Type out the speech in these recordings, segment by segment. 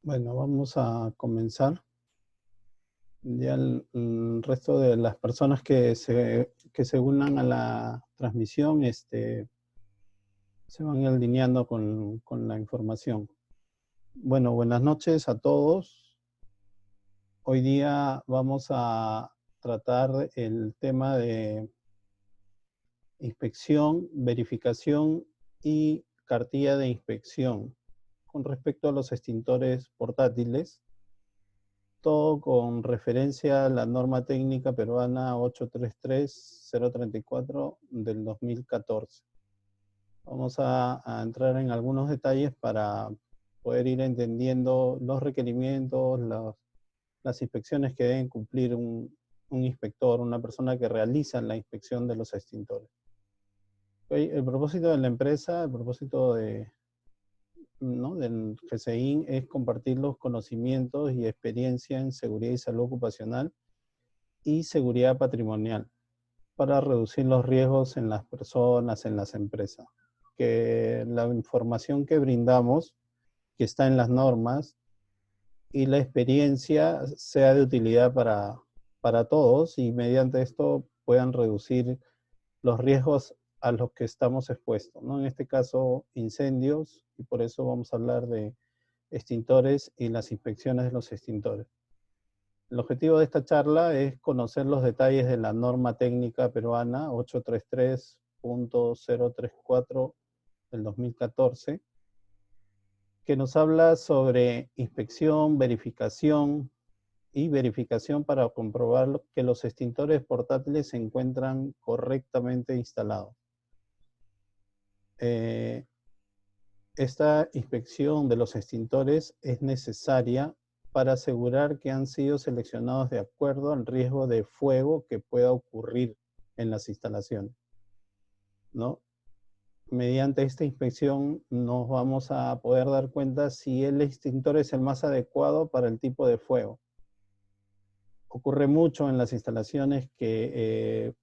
Bueno, vamos a comenzar. Ya el resto de las personas que se unan a la transmisión se van alineando con la información. Bueno, buenas noches a todos. Hoy día vamos a tratar el tema de inspección, verificación y cartilla de inspección con respecto a los extintores portátiles. Todo con referencia a la norma técnica peruana 833-034 del 2014. Vamos a entrar en algunos detalles para poder ir entendiendo los requerimientos, las inspecciones que deben cumplir un inspector, una persona que realiza la inspección de los extintores. Hoy, el propósito de la empresa, el propósito ¿no? del GCIN es compartir los conocimientos y experiencia en seguridad y salud ocupacional y seguridad patrimonial para reducir los riesgos en las personas, en las empresas. Que la información que brindamos, que está en las normas, y la experiencia sea de utilidad para todos y mediante esto puedan reducir los riesgos a los que estamos expuestos, ¿no? En este caso, incendios, y por eso vamos a hablar de extintores y las inspecciones de los extintores. El objetivo de esta charla es conocer los detalles de la norma técnica peruana 833.034 del 2014, que nos habla sobre inspección, verificación y verificación para comprobar que los extintores portátiles se encuentran correctamente instalados. Esta inspección de los extintores es necesaria para asegurar que han sido seleccionados de acuerdo al riesgo de fuego que pueda ocurrir en las instalaciones, ¿no? Mediante esta inspección nos vamos a poder dar cuenta si el extintor es el más adecuado para el tipo de fuego. Ocurre mucho en las instalaciones que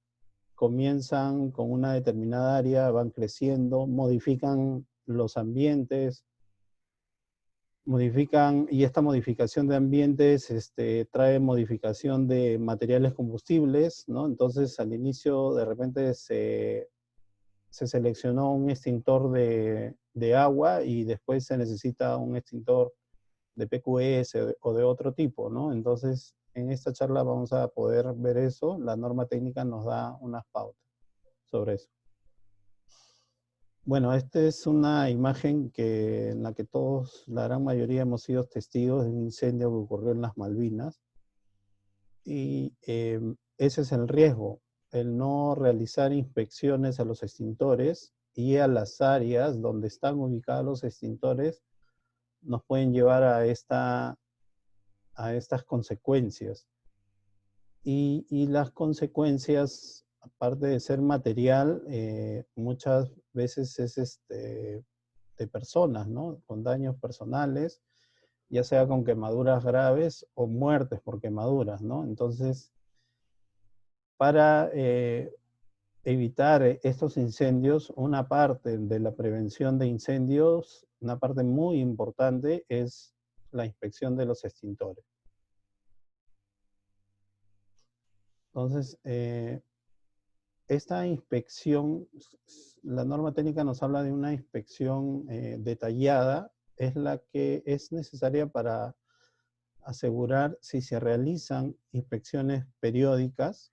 comienzan con una determinada área, van creciendo, modifican los ambientes, y esta modificación de ambientes trae modificación de materiales combustibles, ¿no? Entonces al inicio de repente se seleccionó un extintor de agua y después se necesita un extintor de PQS o de otro tipo, ¿no? Entonces en esta charla vamos a poder ver eso, la norma técnica nos da unas pautas sobre eso. Bueno, esta es una imagen en la que todos, la gran mayoría, hemos sido testigos de un incendio que ocurrió en las Malvinas. Y ese es el riesgo, el no realizar inspecciones a los extintores y a las áreas donde están ubicados los extintores nos pueden llevar a estas consecuencias. Y las consecuencias, aparte de ser material, muchas veces es de personas, ¿no? Con daños personales, ya sea con quemaduras graves o muertes por quemaduras, ¿no? Entonces, para evitar estos incendios, una parte de la prevención de incendios, una parte muy importante es la inspección de los extintores. Entonces, esta inspección, la norma técnica nos habla de una inspección detallada, es la que es necesaria para asegurar si se realizan inspecciones periódicas,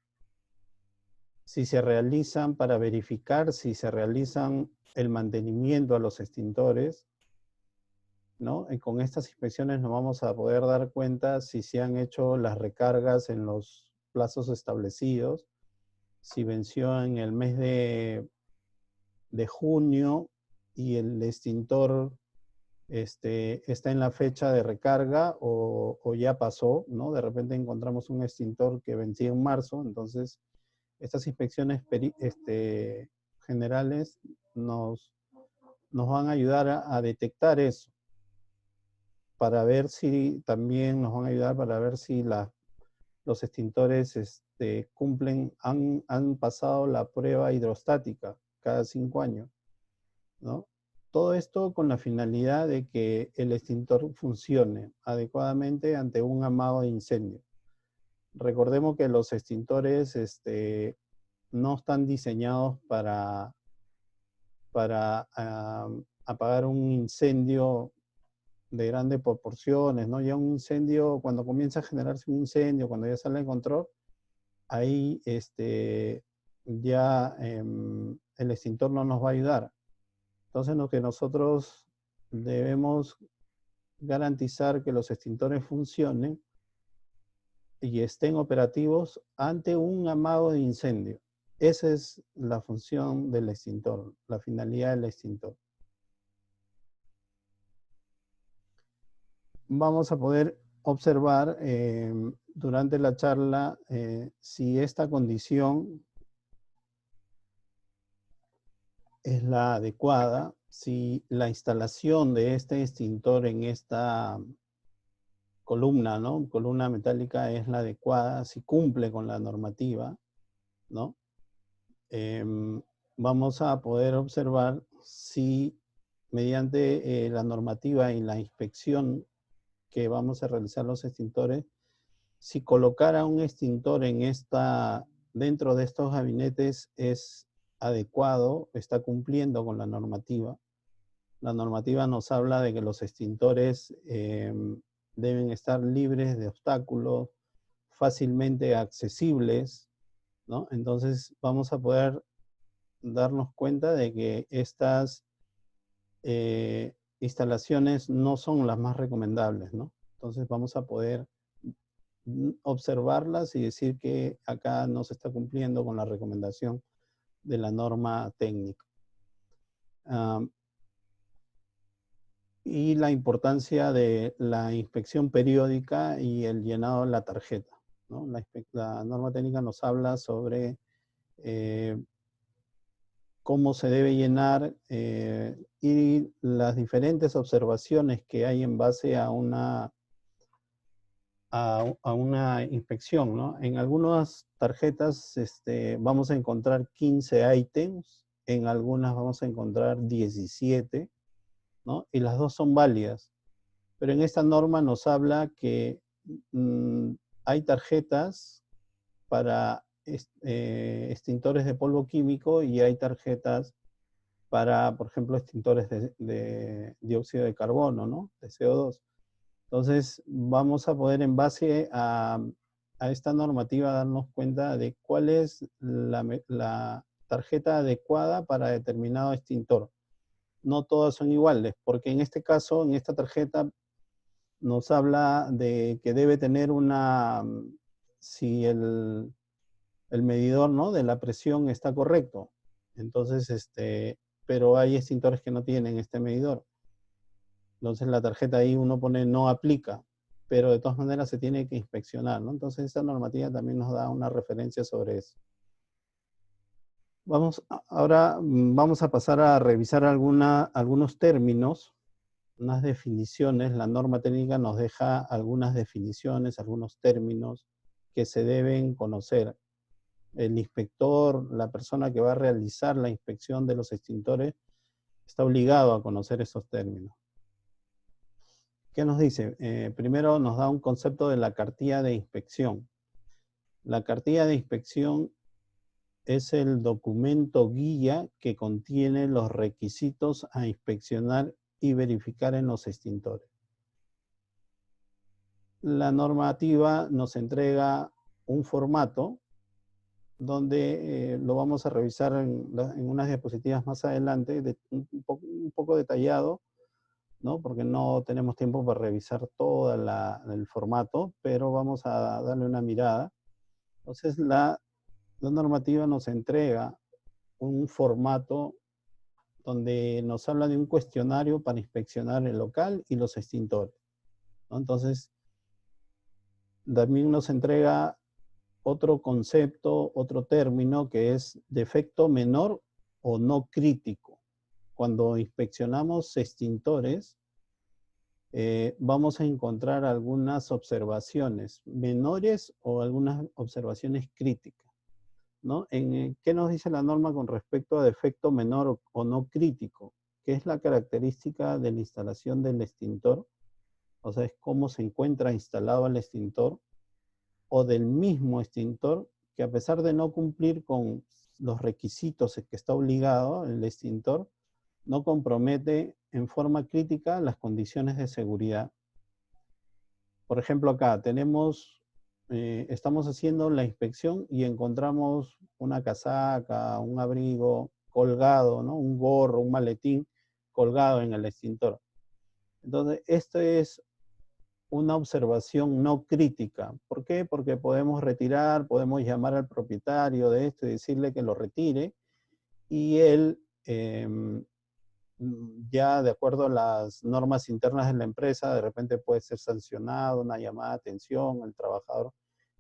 si se realizan para verificar si se realizan el mantenimiento a los extintores, ¿no? Y con estas inspecciones nos vamos a poder dar cuenta si se han hecho las recargas en los plazos establecidos, si venció en el mes de junio y el extintor está en la fecha de recarga o ya pasó, ¿no? De repente encontramos un extintor que vencía en marzo, entonces estas inspecciones generales nos van a ayudar a detectar eso, para ver si también nos van a ayudar para ver si los extintores han pasado la prueba hidrostática cada 5 años, ¿no? Todo esto con la finalidad de que el extintor funcione adecuadamente ante un amago de incendio. Recordemos que los extintores no están diseñados para apagar un incendio de grandes proporciones, ¿no? Ya un incendio, cuando comienza a generarse un incendio, cuando ya sale de control, ahí ya el extintor no nos va a ayudar. Entonces, lo que nosotros debemos garantizar que los extintores funcionen y estén operativos ante un amago de incendio. Esa es la función del extintor, la finalidad del extintor. Vamos a poder observar durante la charla si esta condición es la adecuada, si la instalación de este extintor en esta columna, ¿no? Columna metálica es la adecuada, si cumple con la normativa, ¿no? Vamos a poder observar si mediante la normativa y la inspección que vamos a realizar los extintores, si colocar un extintor dentro de estos gabinetes es adecuado, está cumpliendo con la normativa. La normativa nos habla de que los extintores deben estar libres de obstáculos, fácilmente accesibles, ¿no? Entonces vamos a poder darnos cuenta de que estas instalaciones no son las más recomendables, ¿no? Entonces vamos a poder observarlas y decir que acá no se está cumpliendo con la recomendación de la norma técnica. Y la importancia de la inspección periódica y el llenado de la tarjeta, ¿no? La norma técnica nos habla sobre cómo se debe llenar y las diferentes observaciones que hay en base a una inspección, ¿no? En algunas tarjetas vamos a encontrar 15 ítems, en algunas vamos a encontrar 17, ¿no? Y las dos son válidas. Pero en esta norma nos habla que hay tarjetas para extintores de polvo químico y hay tarjetas para, por ejemplo, extintores de dióxido de carbono, ¿no? De CO2. Entonces, vamos a poder, en base a esta normativa, darnos cuenta de cuál es la tarjeta adecuada para determinado extintor. No todas son iguales, porque en este caso, en esta tarjeta, nos habla de que debe tener si el medidor, ¿no?, de la presión está correcto. Entonces, pero hay extintores que no tienen este medidor. Entonces la tarjeta ahí uno pone no aplica, pero de todas maneras se tiene que inspeccionar, ¿no? Entonces esta normativa también nos da una referencia sobre eso. Ahora vamos a pasar a revisar algunos términos, unas definiciones. La norma técnica nos deja algunas definiciones, algunos términos que se deben conocer. El inspector, la persona que va a realizar la inspección de los extintores, está obligado a conocer esos términos. ¿Qué nos dice? Primero nos da un concepto de la cartilla de inspección. La cartilla de inspección es el documento guía que contiene los requisitos a inspeccionar y verificar en los extintores. La normativa nos entrega un formato donde lo vamos a revisar en unas diapositivas más adelante, un poco detallado, ¿no? Porque no tenemos tiempo para revisar todo el formato, pero vamos a darle una mirada. Entonces, la normativa nos entrega un formato donde nos habla de un cuestionario para inspeccionar el local y los extintores, ¿no? Entonces, también nos entrega otro concepto, otro término, que es defecto menor o no crítico. Cuando inspeccionamos extintores, vamos a encontrar algunas observaciones menores o algunas observaciones críticas, ¿no? ¿Qué nos dice la norma con respecto a defecto menor o no crítico? que es la característica de la instalación del extintor, o sea, es cómo se encuentra instalado el extintor, o del mismo extintor, que a pesar de no cumplir con los requisitos que está obligado el extintor, no compromete en forma crítica las condiciones de seguridad. Por ejemplo, acá estamos haciendo la inspección y encontramos una casaca, un abrigo colgado, ¿no? Un gorro, un maletín colgado en el extintor. Entonces, esto es una observación no crítica. ¿Por qué? Porque podemos retirar, podemos llamar al propietario de esto y decirle que lo retire, y él, ya de acuerdo a las normas internas de la empresa, de repente puede ser sancionado, una llamada de atención al trabajador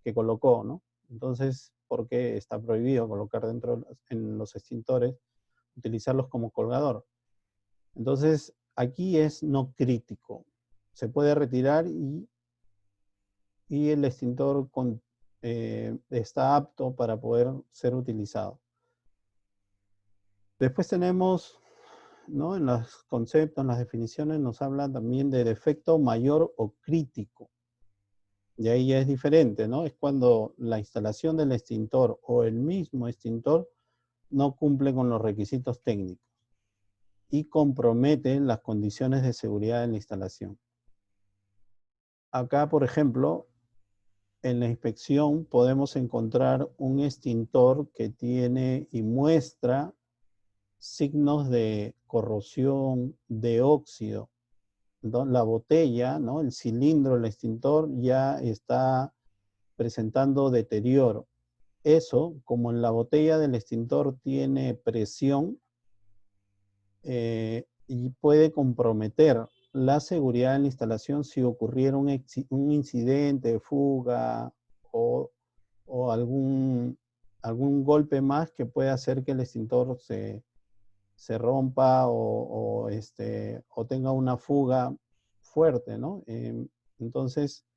que colocó, ¿no? Entonces, porque está prohibido colocar en los extintores, utilizarlos como colgador. Entonces, aquí es no crítico. Se puede retirar y el extintor está apto para poder ser utilizado. Después tenemos, ¿no? En los conceptos, en las definiciones, nos hablan también de defecto mayor o crítico. Y ahí ya es diferente, ¿no? Es cuando la instalación del extintor o el mismo extintor no cumple con los requisitos técnicos y compromete las condiciones de seguridad de la instalación. Acá, por ejemplo, en la inspección podemos encontrar un extintor que tiene y muestra signos de corrosión, de óxido. La botella, ¿no? El cilindro, el extintor ya está presentando deterioro. Eso, como en la botella del extintor tiene presión, y puede comprometer la seguridad de la instalación si ocurriera un incidente, fuga o algún golpe más que pueda hacer que el extintor se rompa o tenga una fuga fuerte, ¿no? Entonces,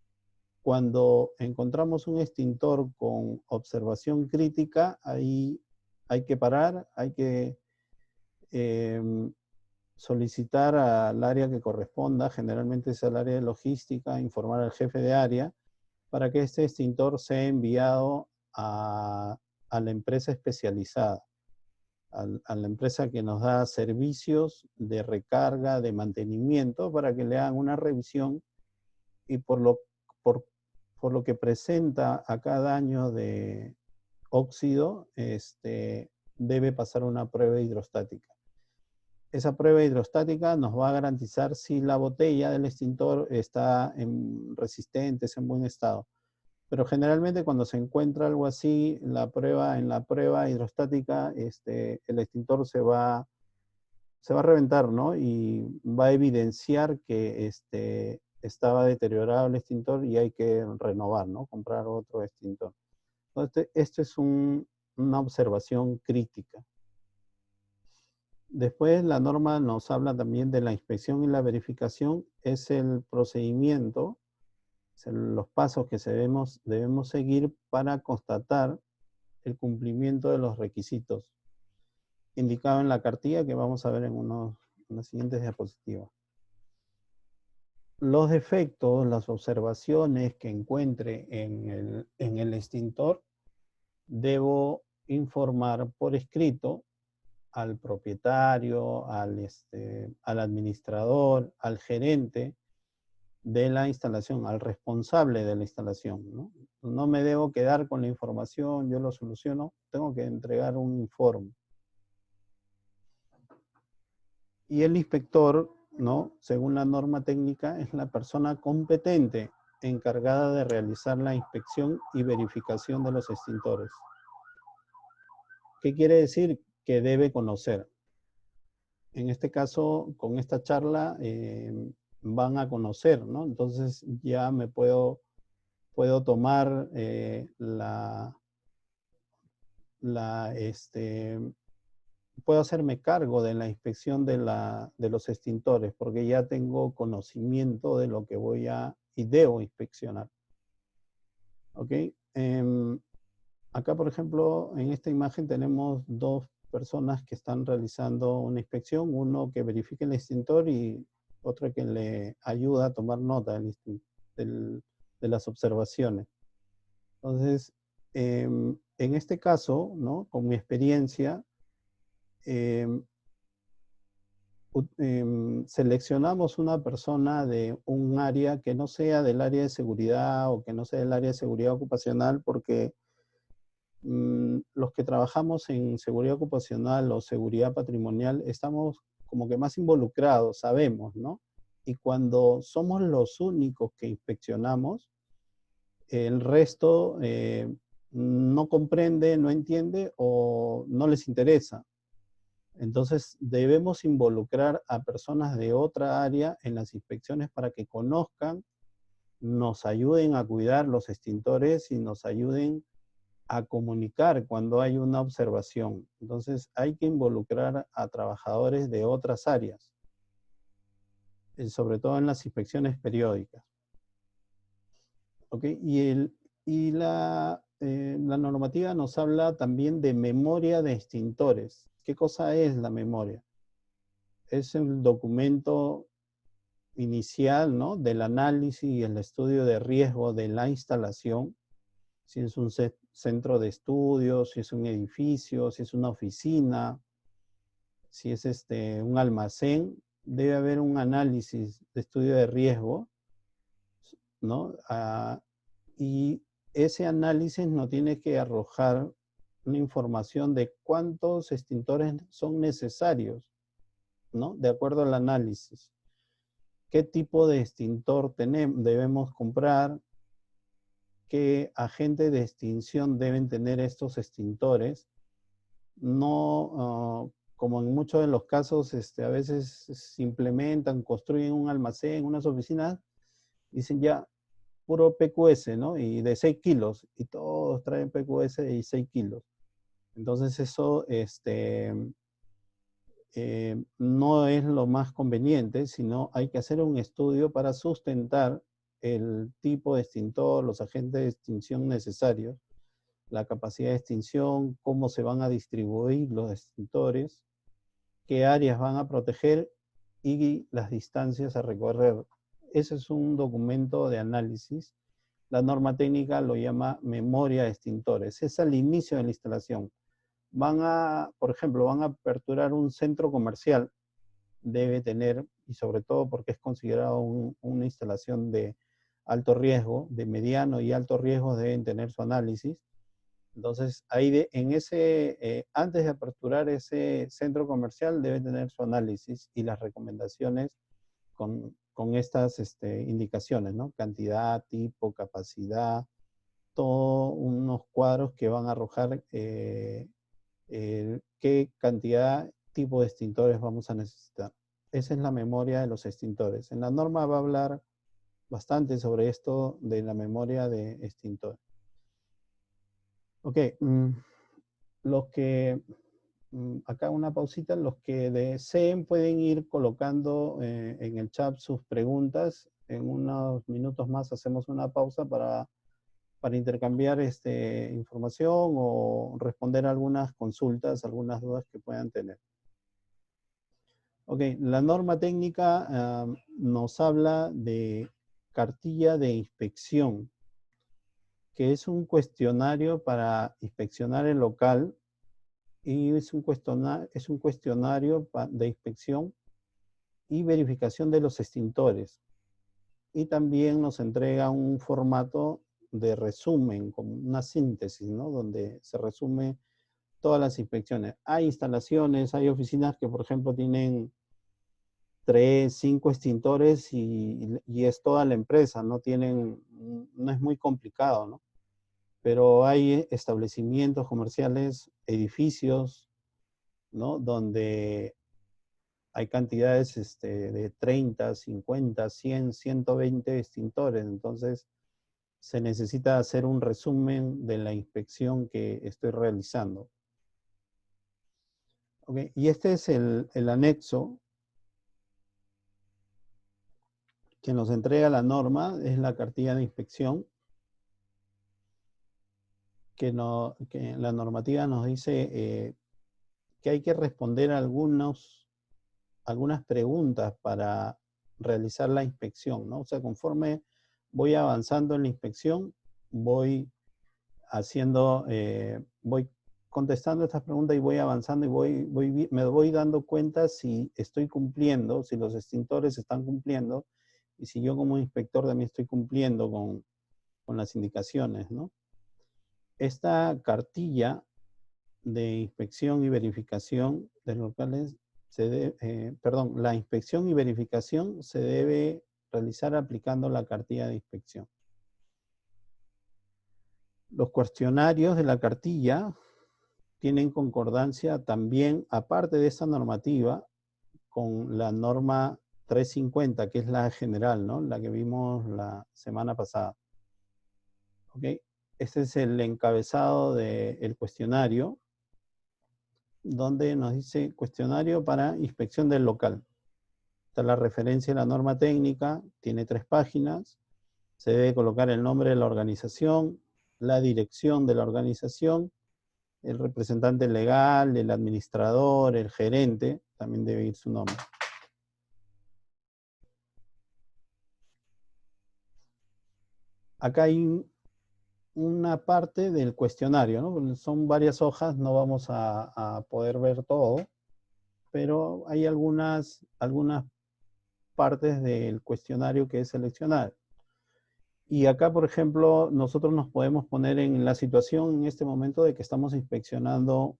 cuando encontramos un extintor con observación crítica, ahí hay que parar, hay que solicitar al área que corresponda, generalmente es el área de logística, informar al jefe de área para que este extintor sea enviado a la empresa especializada, a la empresa que nos da servicios de recarga, de mantenimiento, para que le hagan una revisión y por lo que presenta a cada año de óxido, debe pasar una prueba hidrostática. Esa prueba hidrostática nos va a garantizar si la botella del extintor está resistente, es en buen estado. Pero generalmente cuando se encuentra algo así, en la prueba hidrostática, el extintor se va a reventar, ¿no? Y va a evidenciar que estaba deteriorado el extintor y hay que renovar, ¿no? Comprar otro extintor. Entonces, esto es una observación crítica. Después la norma nos habla también de la inspección y la verificación. Es el procedimiento, los pasos que debemos seguir para constatar el cumplimiento de los requisitos indicado en la cartilla que vamos a ver en las siguientes diapositivas. Los defectos, las observaciones que encuentre en el extintor, debo informar por escrito al propietario, al administrador, al gerente de la instalación, al responsable de la instalación, ¿no? No me debo quedar con la información, yo lo soluciono, tengo que entregar un informe. Y el inspector, ¿no? Según la norma técnica, es la persona competente encargada de realizar la inspección y verificación de los extintores. ¿Qué quiere decir? Que debe conocer. En este caso, con esta charla, van a conocer, ¿no? Entonces ya me puedo tomar puedo hacerme cargo de la inspección de los extintores, porque ya tengo conocimiento de lo que y debo inspeccionar. ¿Ok? Acá, por ejemplo, en esta imagen tenemos dos personas que están realizando una inspección, uno que verifique el extintor y otro que le ayuda a tomar nota de las observaciones. Entonces, en este caso, ¿no? Con mi experiencia, seleccionamos una persona de un área que no sea del área de seguridad o que no sea del área de seguridad ocupacional, porque los que trabajamos en seguridad ocupacional o seguridad patrimonial estamos como que más involucrados, sabemos, ¿no? Y cuando somos los únicos que inspeccionamos, el resto no comprende, no entiende o no les interesa. Entonces debemos involucrar a personas de otra área en las inspecciones para que conozcan, nos ayuden a cuidar los extintores y nos ayuden a comunicar cuando hay una observación. Entonces hay que involucrar a trabajadores de otras áreas, sobre todo en las inspecciones periódicas. ¿Ok? Y la normativa nos habla también de memoria de extintores. ¿Qué cosa es la memoria? Es el documento inicial, ¿no? Del análisis y el estudio de riesgo de la instalación, si es un centro de estudios, si es un edificio, si es una oficina, si es un almacén, debe haber un análisis de estudio de riesgo, ¿no? Y ese análisis nos tiene que arrojar una información de cuántos extintores son necesarios, ¿no? De acuerdo al análisis. ¿Qué tipo de extintor debemos comprar? ¿Qué agentes de extinción deben tener estos extintores? No, como en muchos de los casos, a veces se implementan, construyen un almacén, unas oficinas, dicen ya, puro PQS, ¿no? Y de 6 kilos, y todos traen PQS y 6 kilos. Entonces eso no es lo más conveniente, sino hay que hacer un estudio para sustentar el tipo de extintor, los agentes de extinción necesarios, la capacidad de extinción, cómo se van a distribuir los extintores, qué áreas van a proteger y las distancias a recorrer. Ese es un documento de análisis. La norma técnica lo llama memoria de extintores. Es al inicio de la instalación. Por ejemplo, van a aperturar un centro comercial. Debe tener, y sobre todo porque es considerado una instalación de alto riesgo, de mediano y alto riesgo, deben tener su análisis. Entonces, ahí antes de aperturar ese centro comercial, debe tener su análisis y las recomendaciones con estas indicaciones, ¿no? Cantidad, tipo, capacidad, todos unos cuadros que van a arrojar qué cantidad, tipo de extintores vamos a necesitar. Esa es la memoria de los extintores. En la norma va a hablar bastante sobre esto de la memoria de extintores. Ok, acá una pausita, los que deseen pueden ir colocando en el chat sus preguntas. En unos minutos más hacemos una pausa para intercambiar información o responder algunas consultas, algunas dudas que puedan tener. Ok, la norma técnica nos habla de cartilla de inspección, que es un cuestionario para inspeccionar el local y es un cuestionario de inspección y verificación de los extintores. Y también nos entrega un formato de resumen, como una síntesis, ¿no? Donde se resume todas las inspecciones. Hay instalaciones, hay oficinas que, por ejemplo, tienen 3, 5 extintores y es toda la empresa, no es muy complicado, ¿no? Pero hay establecimientos comerciales, edificios, ¿no? Donde hay cantidades de 30, 50, 100, 120 extintores. Entonces, se necesita hacer un resumen de la inspección que estoy realizando. Okay. Y este es el anexo que nos entrega la norma, es la cartilla de inspección, que la normativa nos dice que hay que responder algunas preguntas para realizar la inspección, ¿no? O sea, conforme voy avanzando en la inspección, voy voy contestando estas preguntas y voy avanzando y me voy dando cuenta si estoy cumpliendo, si los extintores están cumpliendo y si yo como inspector también estoy cumpliendo con las indicaciones, ¿no? Esta cartilla de inspección y verificación de locales, la inspección y verificación se debe realizar aplicando la cartilla de inspección. Los cuestionarios de la cartilla tienen concordancia también, aparte de esta normativa, con la norma 350, que es la general, ¿no? La que vimos la semana pasada. ¿Ok? Este es el encabezado del cuestionario, donde nos dice cuestionario para inspección del local. Está la referencia de la norma técnica, tiene 3 páginas, se debe colocar el nombre de la organización, la dirección de la organización, el representante legal, el administrador, el gerente, también debe ir su nombre. Acá hay una parte del cuestionario, ¿no? Son varias hojas, no vamos a poder ver todo, pero hay algunas partes del cuestionario que es seleccionar. Y acá, por ejemplo, nosotros nos podemos poner en la situación en este momento de que estamos inspeccionando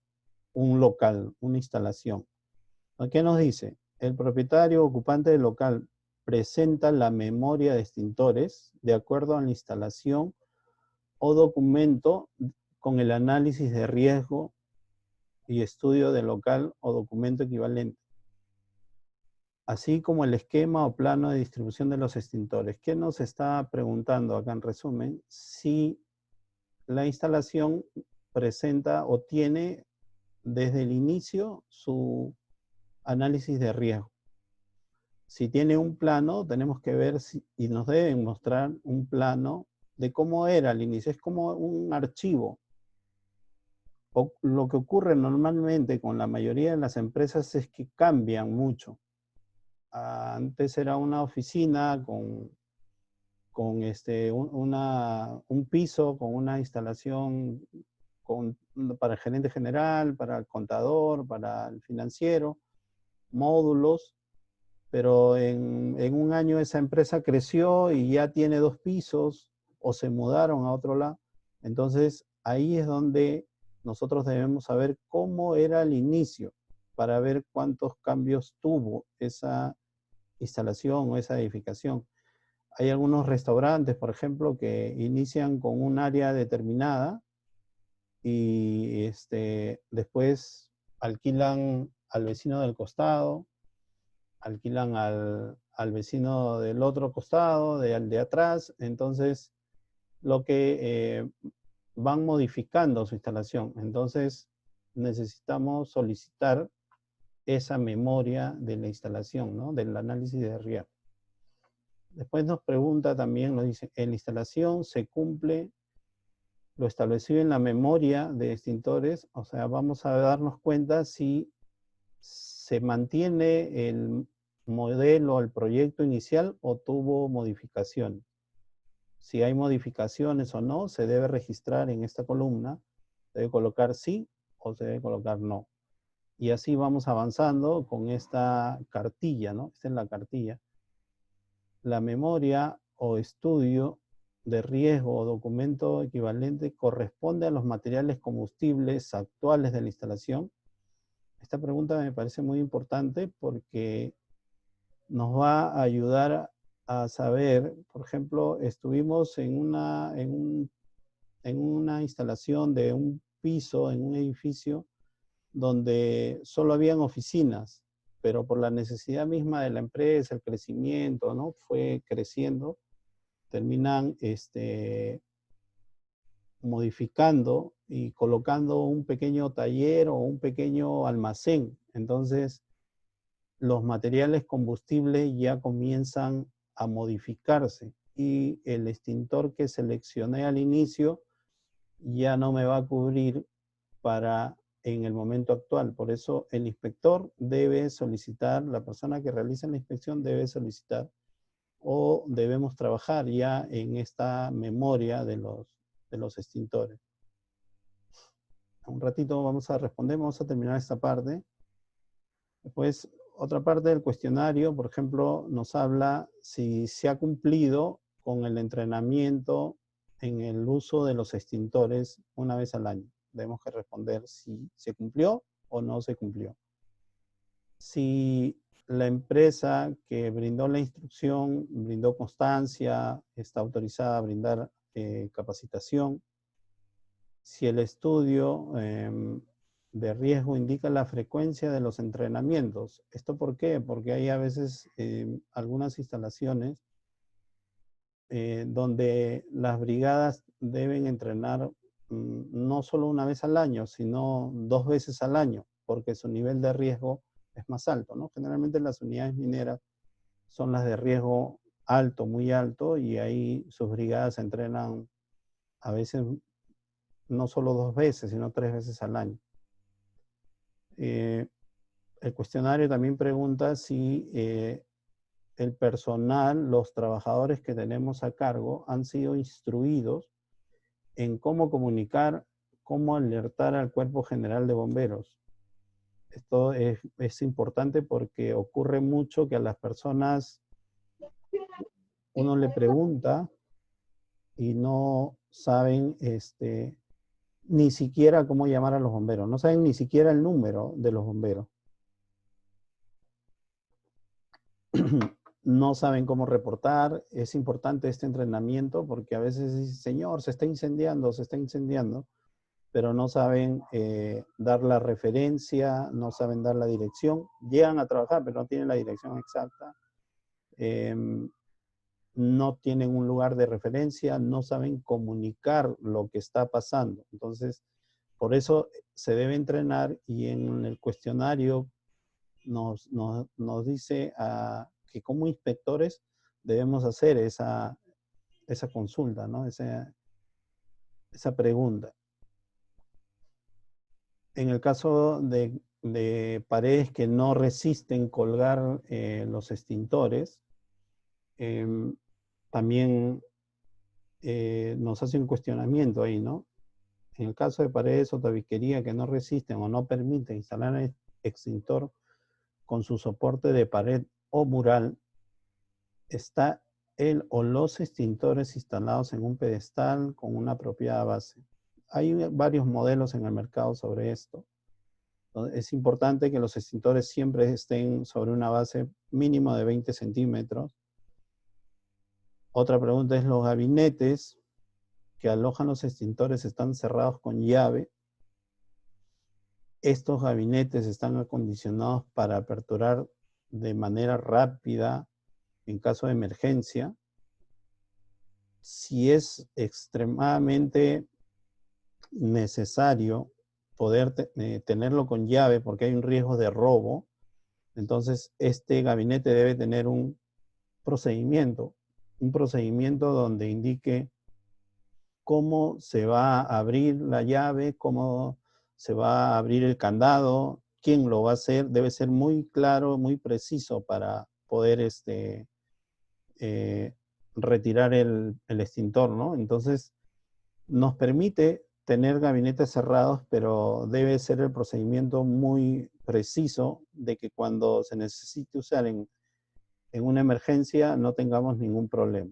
un local, una instalación. ¿Qué nos dice? El propietario ocupante del local presenta la memoria de extintores de acuerdo a la instalación o documento con el análisis de riesgo y estudio del local o documento equivalente, así como el esquema o plano de distribución de los extintores. ¿Qué nos está preguntando acá en resumen? Si la instalación presenta o tiene desde el inicio su análisis de riesgo. Si tiene un plano, tenemos que ver y nos deben mostrar un plano de cómo era al inicio. Es como un archivo. Lo que ocurre normalmente con la mayoría de las empresas es que cambian mucho. Antes era una oficina con un piso, con una instalación para el gerente general, para el contador, para el financiero, módulos, pero en un año esa empresa creció y ya tiene 2 pisos o se mudaron a otro lado. Entonces ahí es donde nosotros debemos saber cómo era el inicio para ver cuántos cambios tuvo esa instalación o esa edificación. Hay algunos restaurantes, por ejemplo, que inician con un área determinada y después alquilan al vecino del costado, alquilan al vecino del otro costado, al de atrás. Entonces, lo que van modificando su instalación. Entonces, necesitamos solicitar esa memoria de la instalación, ¿no? Del análisis de riesgo. Después nos pregunta también, nos dice, en la instalación se cumple lo establecido en la memoria de extintores, o sea, vamos a darnos cuenta si se mantiene el modelo, el proyecto inicial o tuvo modificaciones. Si hay modificaciones o no, se debe registrar en esta columna, se debe colocar sí o se debe colocar no. Y así vamos avanzando con esta cartilla, ¿no? Esta es la cartilla. La memoria o estudio de riesgo o documento equivalente corresponde a los materiales combustibles actuales de la instalación. Esta pregunta me parece muy importante porque nos va a ayudar a saber, por ejemplo, estuvimos en una instalación de un piso, en un edificio, donde solo habían oficinas, pero por la necesidad misma de la empresa, el crecimiento, ¿no? Fue creciendo, terminan modificando y colocando un pequeño taller o un pequeño almacén. Entonces, los materiales combustibles ya comienzan a modificarse y el extintor que seleccioné al inicio ya no me va a cubrir para en el momento actual. Por eso el inspector debe solicitar, la persona que realiza la inspección debe solicitar, o debemos trabajar ya en esta memoria de los extintores. Un ratito vamos a responder, vamos a terminar esta parte. Después, otra parte del cuestionario, por ejemplo, nos habla si se ha cumplido con el entrenamiento en el uso de los extintores una vez al año. Debemos que responder si se cumplió o no se cumplió. Si la empresa que brindó la instrucción brindó constancia, está autorizada a brindar capacitación. Si el estudio de riesgo indica la frecuencia de los entrenamientos. ¿Esto por qué? Porque hay a veces algunas instalaciones donde las brigadas deben entrenar no solo una vez al año, sino 2 veces al año, porque su nivel de riesgo es más alto, ¿no? Generalmente las unidades mineras son las de riesgo alto, muy alto, y ahí sus brigadas se entrenan a veces no solo 2 veces, sino 3 veces al año. El cuestionario también pregunta si el personal, los trabajadores que tenemos a cargo, han sido instruidos en cómo comunicar, cómo alertar al Cuerpo General de Bomberos. Esto es importante porque ocurre mucho que a las personas uno le pregunta y no saben ni siquiera cómo llamar a los bomberos, no saben ni siquiera el número de los bomberos. No saben cómo reportar. Es importante este entrenamiento porque a veces dicen, señor, se está incendiando, pero no saben dar la referencia, no saben dar la dirección. Llegan a trabajar, pero no tienen la dirección exacta. No tienen un lugar de referencia, no saben comunicar lo que está pasando. Entonces, por eso se debe entrenar, y en el cuestionario nos dice que como inspectores debemos hacer esa consulta, ¿no? Esa pregunta. En el caso de paredes que no resisten colgar los extintores, también nos hace un cuestionamiento ahí, ¿no? En el caso de paredes o tabiquería que no resisten o no permiten instalar el extintor con su soporte de pared o mural, está el o los extintores instalados en un pedestal con una apropiada base. Hay varios modelos en el mercado sobre esto. Es importante que los extintores siempre estén sobre una base mínima de 20 centímetros. Otra pregunta es: los gabinetes que alojan los extintores están cerrados con llave. Estos gabinetes están acondicionados para aperturar de manera rápida en caso de emergencia. Si es extremadamente necesario poder tenerlo con llave porque hay un riesgo de robo, entonces este gabinete debe tener un procedimiento donde indique cómo se va a abrir la llave, cómo se va a abrir el candado, quién lo va a hacer. Debe ser muy claro, muy preciso para poder retirar el extintor, ¿no? Entonces, nos permite tener gabinetes cerrados, pero debe ser el procedimiento muy preciso de que cuando se necesite usar en una emergencia no tengamos ningún problema.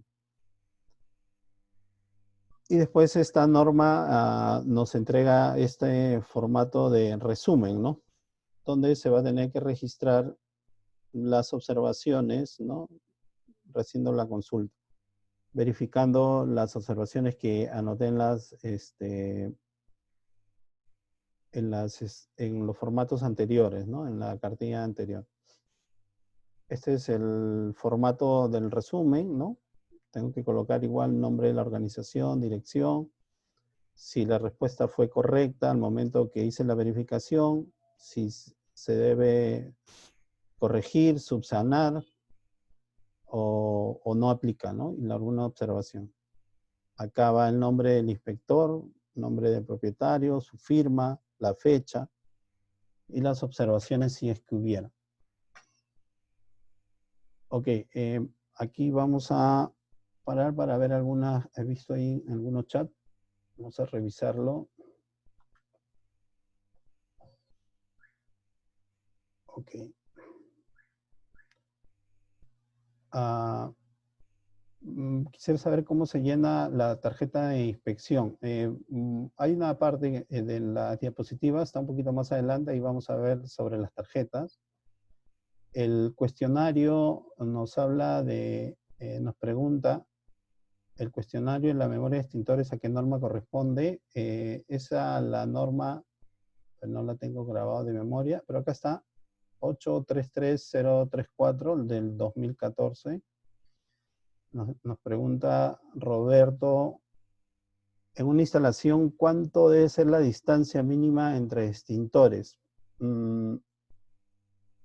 Y después esta norma nos entrega este formato de resumen, ¿no? Donde se va a tener que registrar las observaciones, ¿no? Haciendo la consulta, verificando las observaciones que anoté en los formatos anteriores, ¿no? En la cartilla anterior. Este es el formato del resumen, ¿no? Tengo que colocar igual nombre de la organización, dirección, si la respuesta fue correcta al momento que hice la verificación, si se debe corregir, subsanar o no aplica, ¿no? Y alguna observación. Acá va el nombre del inspector, nombre del propietario, su firma, la fecha. y las observaciones si es que hubiera. Ok, aquí vamos a parar para ver algunas, he visto ahí algunos chats, vamos a revisarlo. Ok. Quisiera saber cómo se llena la tarjeta de inspección. Hay una parte de la diapositiva, está un poquito más adelante, y vamos a ver sobre las tarjetas. El cuestionario nos habla de, nos pregunta, el cuestionario en la memoria de extintores, ¿a qué norma corresponde? Esa, la norma, no la tengo grabado de memoria, pero acá está, 833034 del 2014. Nos pregunta Roberto, en una instalación, ¿cuánto debe ser la distancia mínima entre extintores? En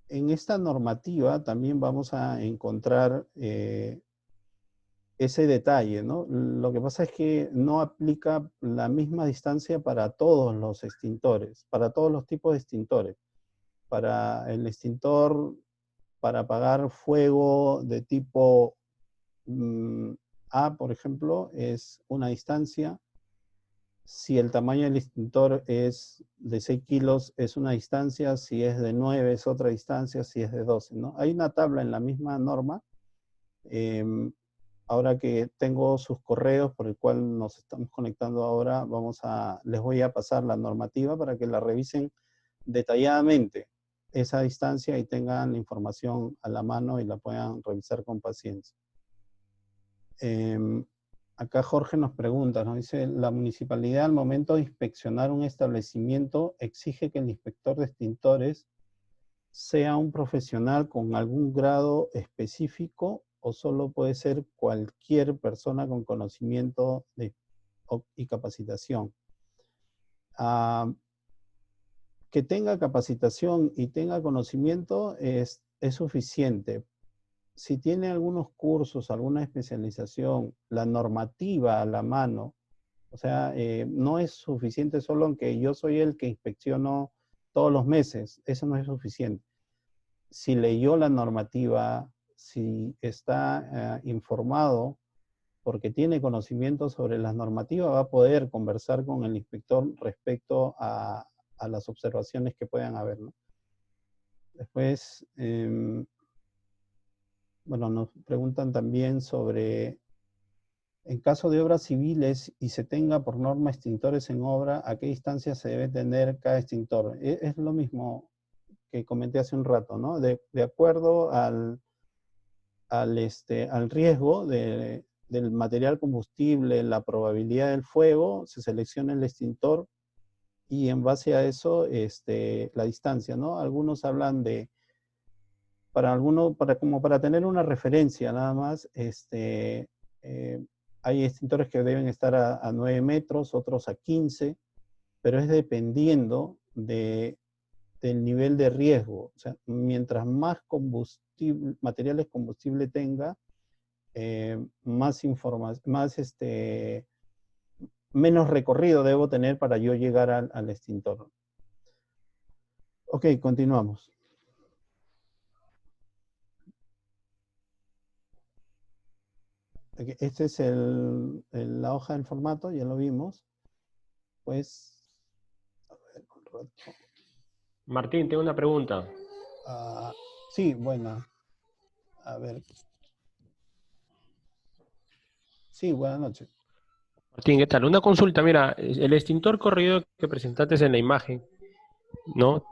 esta normativa también vamos a encontrar ese detalle, ¿no? Lo que pasa es que no aplica la misma distancia para todos los extintores, para todos los tipos de extintores. Para el extintor, para apagar fuego de tipo A, por ejemplo, es una distancia. Si el tamaño del extintor es de 6 kilos, es una distancia. Si es de 9, es otra distancia. Si es de 12, ¿no? Hay una tabla en la misma norma. Ahora que tengo sus correos por el cual nos estamos conectando ahora, les voy a pasar la normativa para que la revisen detalladamente esa distancia y tengan la información a la mano y la puedan revisar con paciencia. Acá Jorge nos pregunta, nos dice, la municipalidad al momento de inspeccionar un establecimiento exige que el inspector de extintores sea un profesional con algún grado específico o solo puede ser cualquier persona con conocimiento y capacitación. Que tenga capacitación y tenga conocimiento es suficiente. Si tiene algunos cursos, alguna especialización, la normativa a la mano, o sea, no es suficiente solo aunque yo soy el que inspecciono todos los meses, eso no es suficiente. Si leyó la normativa, si está informado, porque tiene conocimiento sobre las normativas, va a poder conversar con el inspector respecto a las observaciones que puedan haber, ¿no? Después, bueno, nos preguntan también sobre, en caso de obras civiles y se tenga por norma extintores en obra, ¿a qué distancia se debe tener cada extintor? Es lo mismo que comenté hace un rato, ¿no? De acuerdo al riesgo del material combustible, la probabilidad del fuego, se selecciona el extintor y en base a eso, la distancia, ¿no? Algunos hablan de, como para tener una referencia nada más, hay extintores que deben estar a 9 metros, otros a 15, pero es dependiendo del nivel de riesgo. O sea, mientras más materiales combustible tenga, menos recorrido debo tener para yo llegar al extintor. Ok, continuamos. Este es la hoja del formato, ya lo vimos. Pues, a ver, un rato. Martín, tengo una pregunta. Sí, bueno. A ver. Sí, buenas noches. Martín, ¿qué tal? Una consulta, mira, el extintor corrido que presentaste en la imagen, ¿no?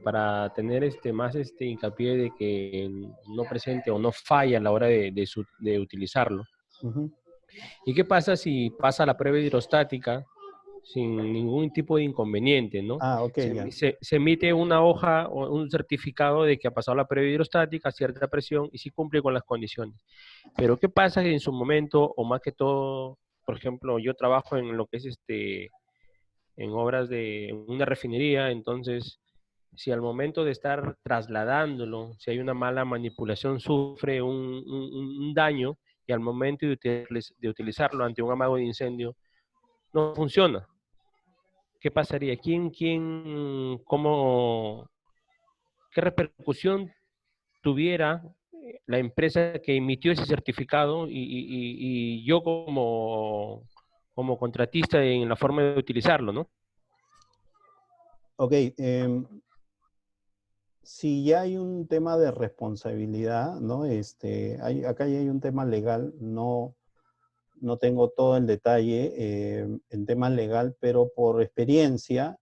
Para tener más hincapié de que no presente o no falla a la hora de utilizarlo. ¿Y qué pasa si pasa la prueba hidrostática sin ningún tipo de inconveniente, ¿no? Ok, ya. Se emite una hoja o un certificado de que ha pasado la prueba hidrostática a cierta presión y sí cumple con las condiciones. Pero ¿qué pasa en su momento, o más que todo, por ejemplo, yo trabajo en lo que es en obras de una refinería, entonces si al momento de estar trasladándolo, si hay una mala manipulación, sufre un daño y al momento de utilizarlo ante un amago de incendio, no funciona? ¿qué pasaría? ¿Qué repercusión tuviera la empresa que emitió ese certificado y yo como contratista en la forma de utilizarlo, ¿no? Ok, si ya hay un tema de responsabilidad, ¿no? Acá ya hay un tema legal, no tengo todo el detalle en tema legal, pero por experiencia,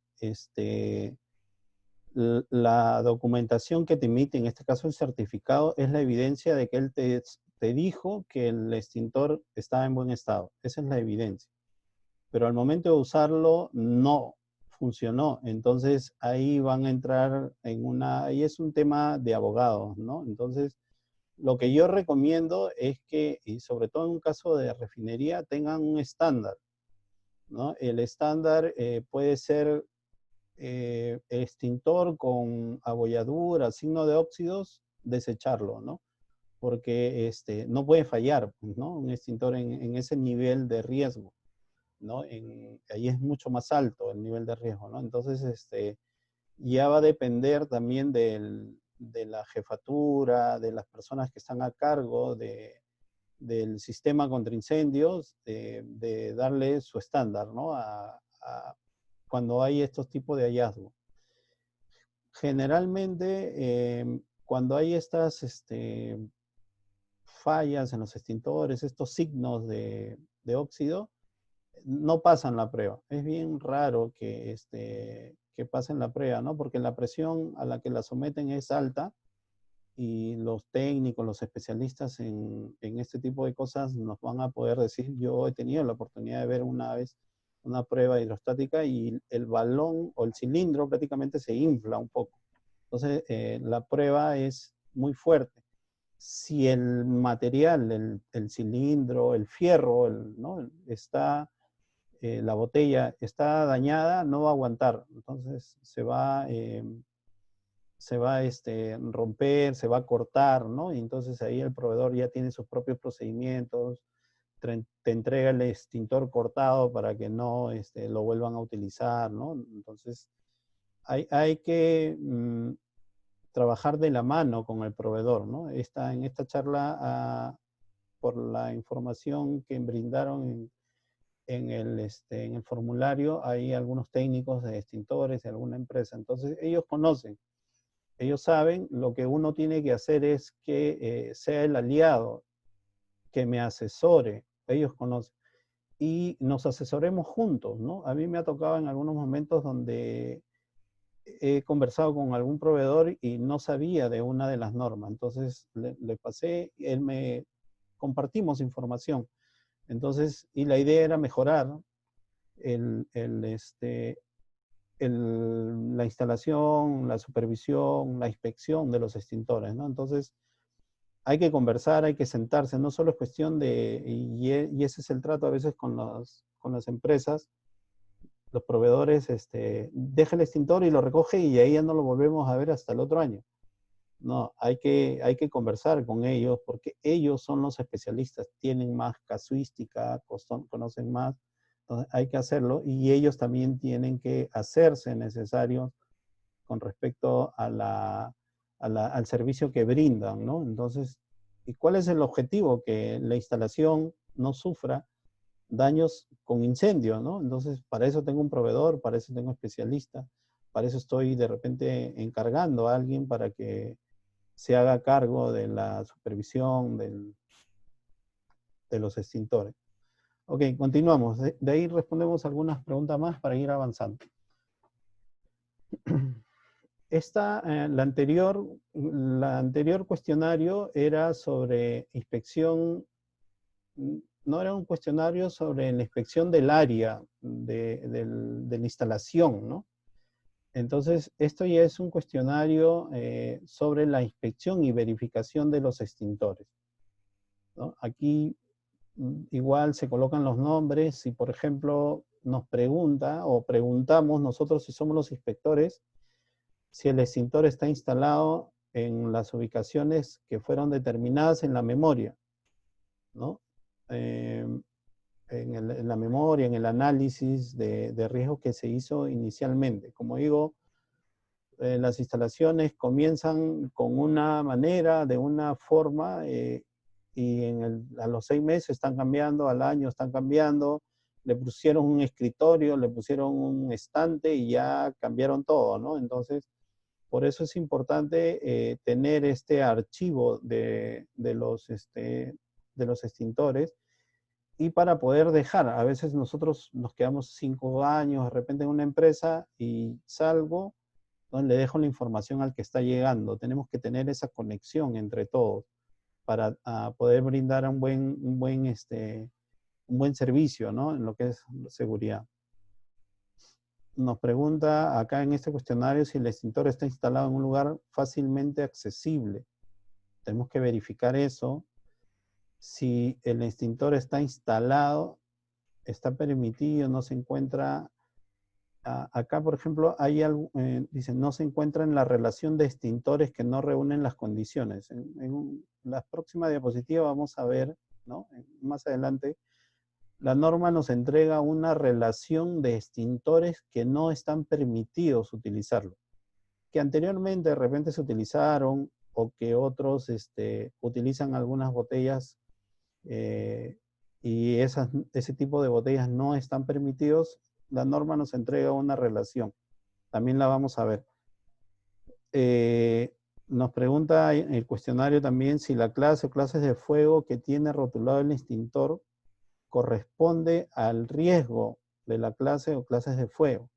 la documentación que te emite, en este caso el certificado, es la evidencia de que él te dijo que el extintor estaba en buen estado. Esa es la evidencia. Pero al momento de usarlo, no funcionó. Entonces ahí van a entrar ahí es un tema de abogados, ¿no? Entonces, lo que yo recomiendo es que, y sobre todo en un caso de refinería, tengan un estándar, ¿no? El estándar puede ser extintor con abolladura, signo de óxidos, desecharlo, ¿no? Porque no puede fallar, ¿no? Un extintor en ese nivel de riesgo, ¿no? Ahí es mucho más alto el nivel de riesgo, ¿no? Entonces, ya va a depender también de la jefatura, de las personas que están a cargo del sistema contra incendios, de darle su estándar, ¿no? Cuando hay estos tipos de hallazgos. Generalmente, cuando hay estas fallas en los extintores, estos signos de óxido, no pasan la prueba. Es bien raro que pasen la prueba, ¿no? Porque la presión a la que la someten es alta y los técnicos, los especialistas en este tipo de cosas nos van a poder decir, yo he tenido la oportunidad de ver una vez una prueba hidrostática y el balón o el cilindro prácticamente se infla un poco. Entonces, la prueba es muy fuerte. Si el material, el cilindro, el fierro, ¿no? La botella está dañada, no va a aguantar. Entonces, se va a romper, se va a cortar, ¿no? Y entonces ahí el proveedor ya tiene sus propios procedimientos, te entrega el extintor cortado para que no lo vuelvan a utilizar, ¿no? Entonces, hay que trabajar de la mano con el proveedor, ¿no? En esta charla, por la información que brindaron en el formulario, hay algunos técnicos de extintores de alguna empresa. Entonces, ellos conocen. Ellos saben, lo que uno tiene que hacer es que sea el aliado, que me asesore, ellos conocen, y nos asesoremos juntos, ¿no? A mí me ha tocado en algunos momentos donde he conversado con algún proveedor y no sabía de una de las normas, entonces le pasé, compartimos información, entonces, y la idea era mejorar el, el, este, la instalación, la supervisión, la inspección de los extintores, ¿no? Entonces, hay que conversar, hay que sentarse, no solo es cuestión y ese es el trato a veces con las empresas, los proveedores, deja el extintor y lo recoge y ahí ya no lo volvemos a ver hasta el otro año. No, hay que conversar con ellos porque ellos son los especialistas, tienen más casuística, conocen más, entonces hay que hacerlo y ellos también tienen que hacerse necesarios con respecto al servicio que brindan, ¿no? Entonces, ¿y cuál es el objetivo? Que la instalación no sufra daños con incendio, ¿no? Entonces, para eso tengo un proveedor, para eso tengo especialista, para eso estoy de repente encargando a alguien para que se haga cargo de la supervisión de los extintores. Ok, continuamos. De ahí respondemos algunas preguntas más para ir avanzando. La anterior cuestionario era sobre inspección, no era un cuestionario sobre la inspección del área de la instalación, ¿no? Entonces, esto ya es un cuestionario sobre la inspección y verificación de los extintores, ¿no? Aquí igual se colocan los nombres. Si, por ejemplo, nos pregunta o preguntamos nosotros si somos los inspectores, si el extintor está instalado en las ubicaciones que fueron determinadas en la memoria, ¿no? en la memoria, en el análisis de riesgo que se hizo inicialmente. Como digo, las instalaciones comienzan con una manera, de una forma, y a los 6 meses están cambiando, al año están cambiando, le pusieron un escritorio, le pusieron un estante y ya cambiaron todo, ¿no? Entonces, por eso es importante tener este archivo de los extintores, y para poder dejar, a veces nosotros nos quedamos 5 años de repente en una empresa y salgo, ¿no? Le dejo la información al que está llegando. Tenemos que tener esa conexión entre todos para poder brindar un buen servicio, ¿no? En lo que es seguridad. Nos pregunta acá en este cuestionario si el extintor está instalado en un lugar fácilmente accesible. Tenemos que verificar eso. Si el extintor está instalado, está permitido, no se encuentra. Acá, por ejemplo, hay algo, dice, no se encuentra en la relación de extintores que no reúnen las condiciones. En la próxima diapositiva vamos a ver, ¿no? Más adelante, la norma nos entrega una relación de extintores que no están permitidos utilizarlo, que anteriormente de repente se utilizaron, o que otros utilizan algunas botellas, y ese tipo de botellas no están permitidos. La norma nos entrega una relación. También la vamos a ver. Nos pregunta el cuestionario también si la clase o clases de fuego que tiene rotulado el extintor corresponde al riesgo de la clase o clases de fuego,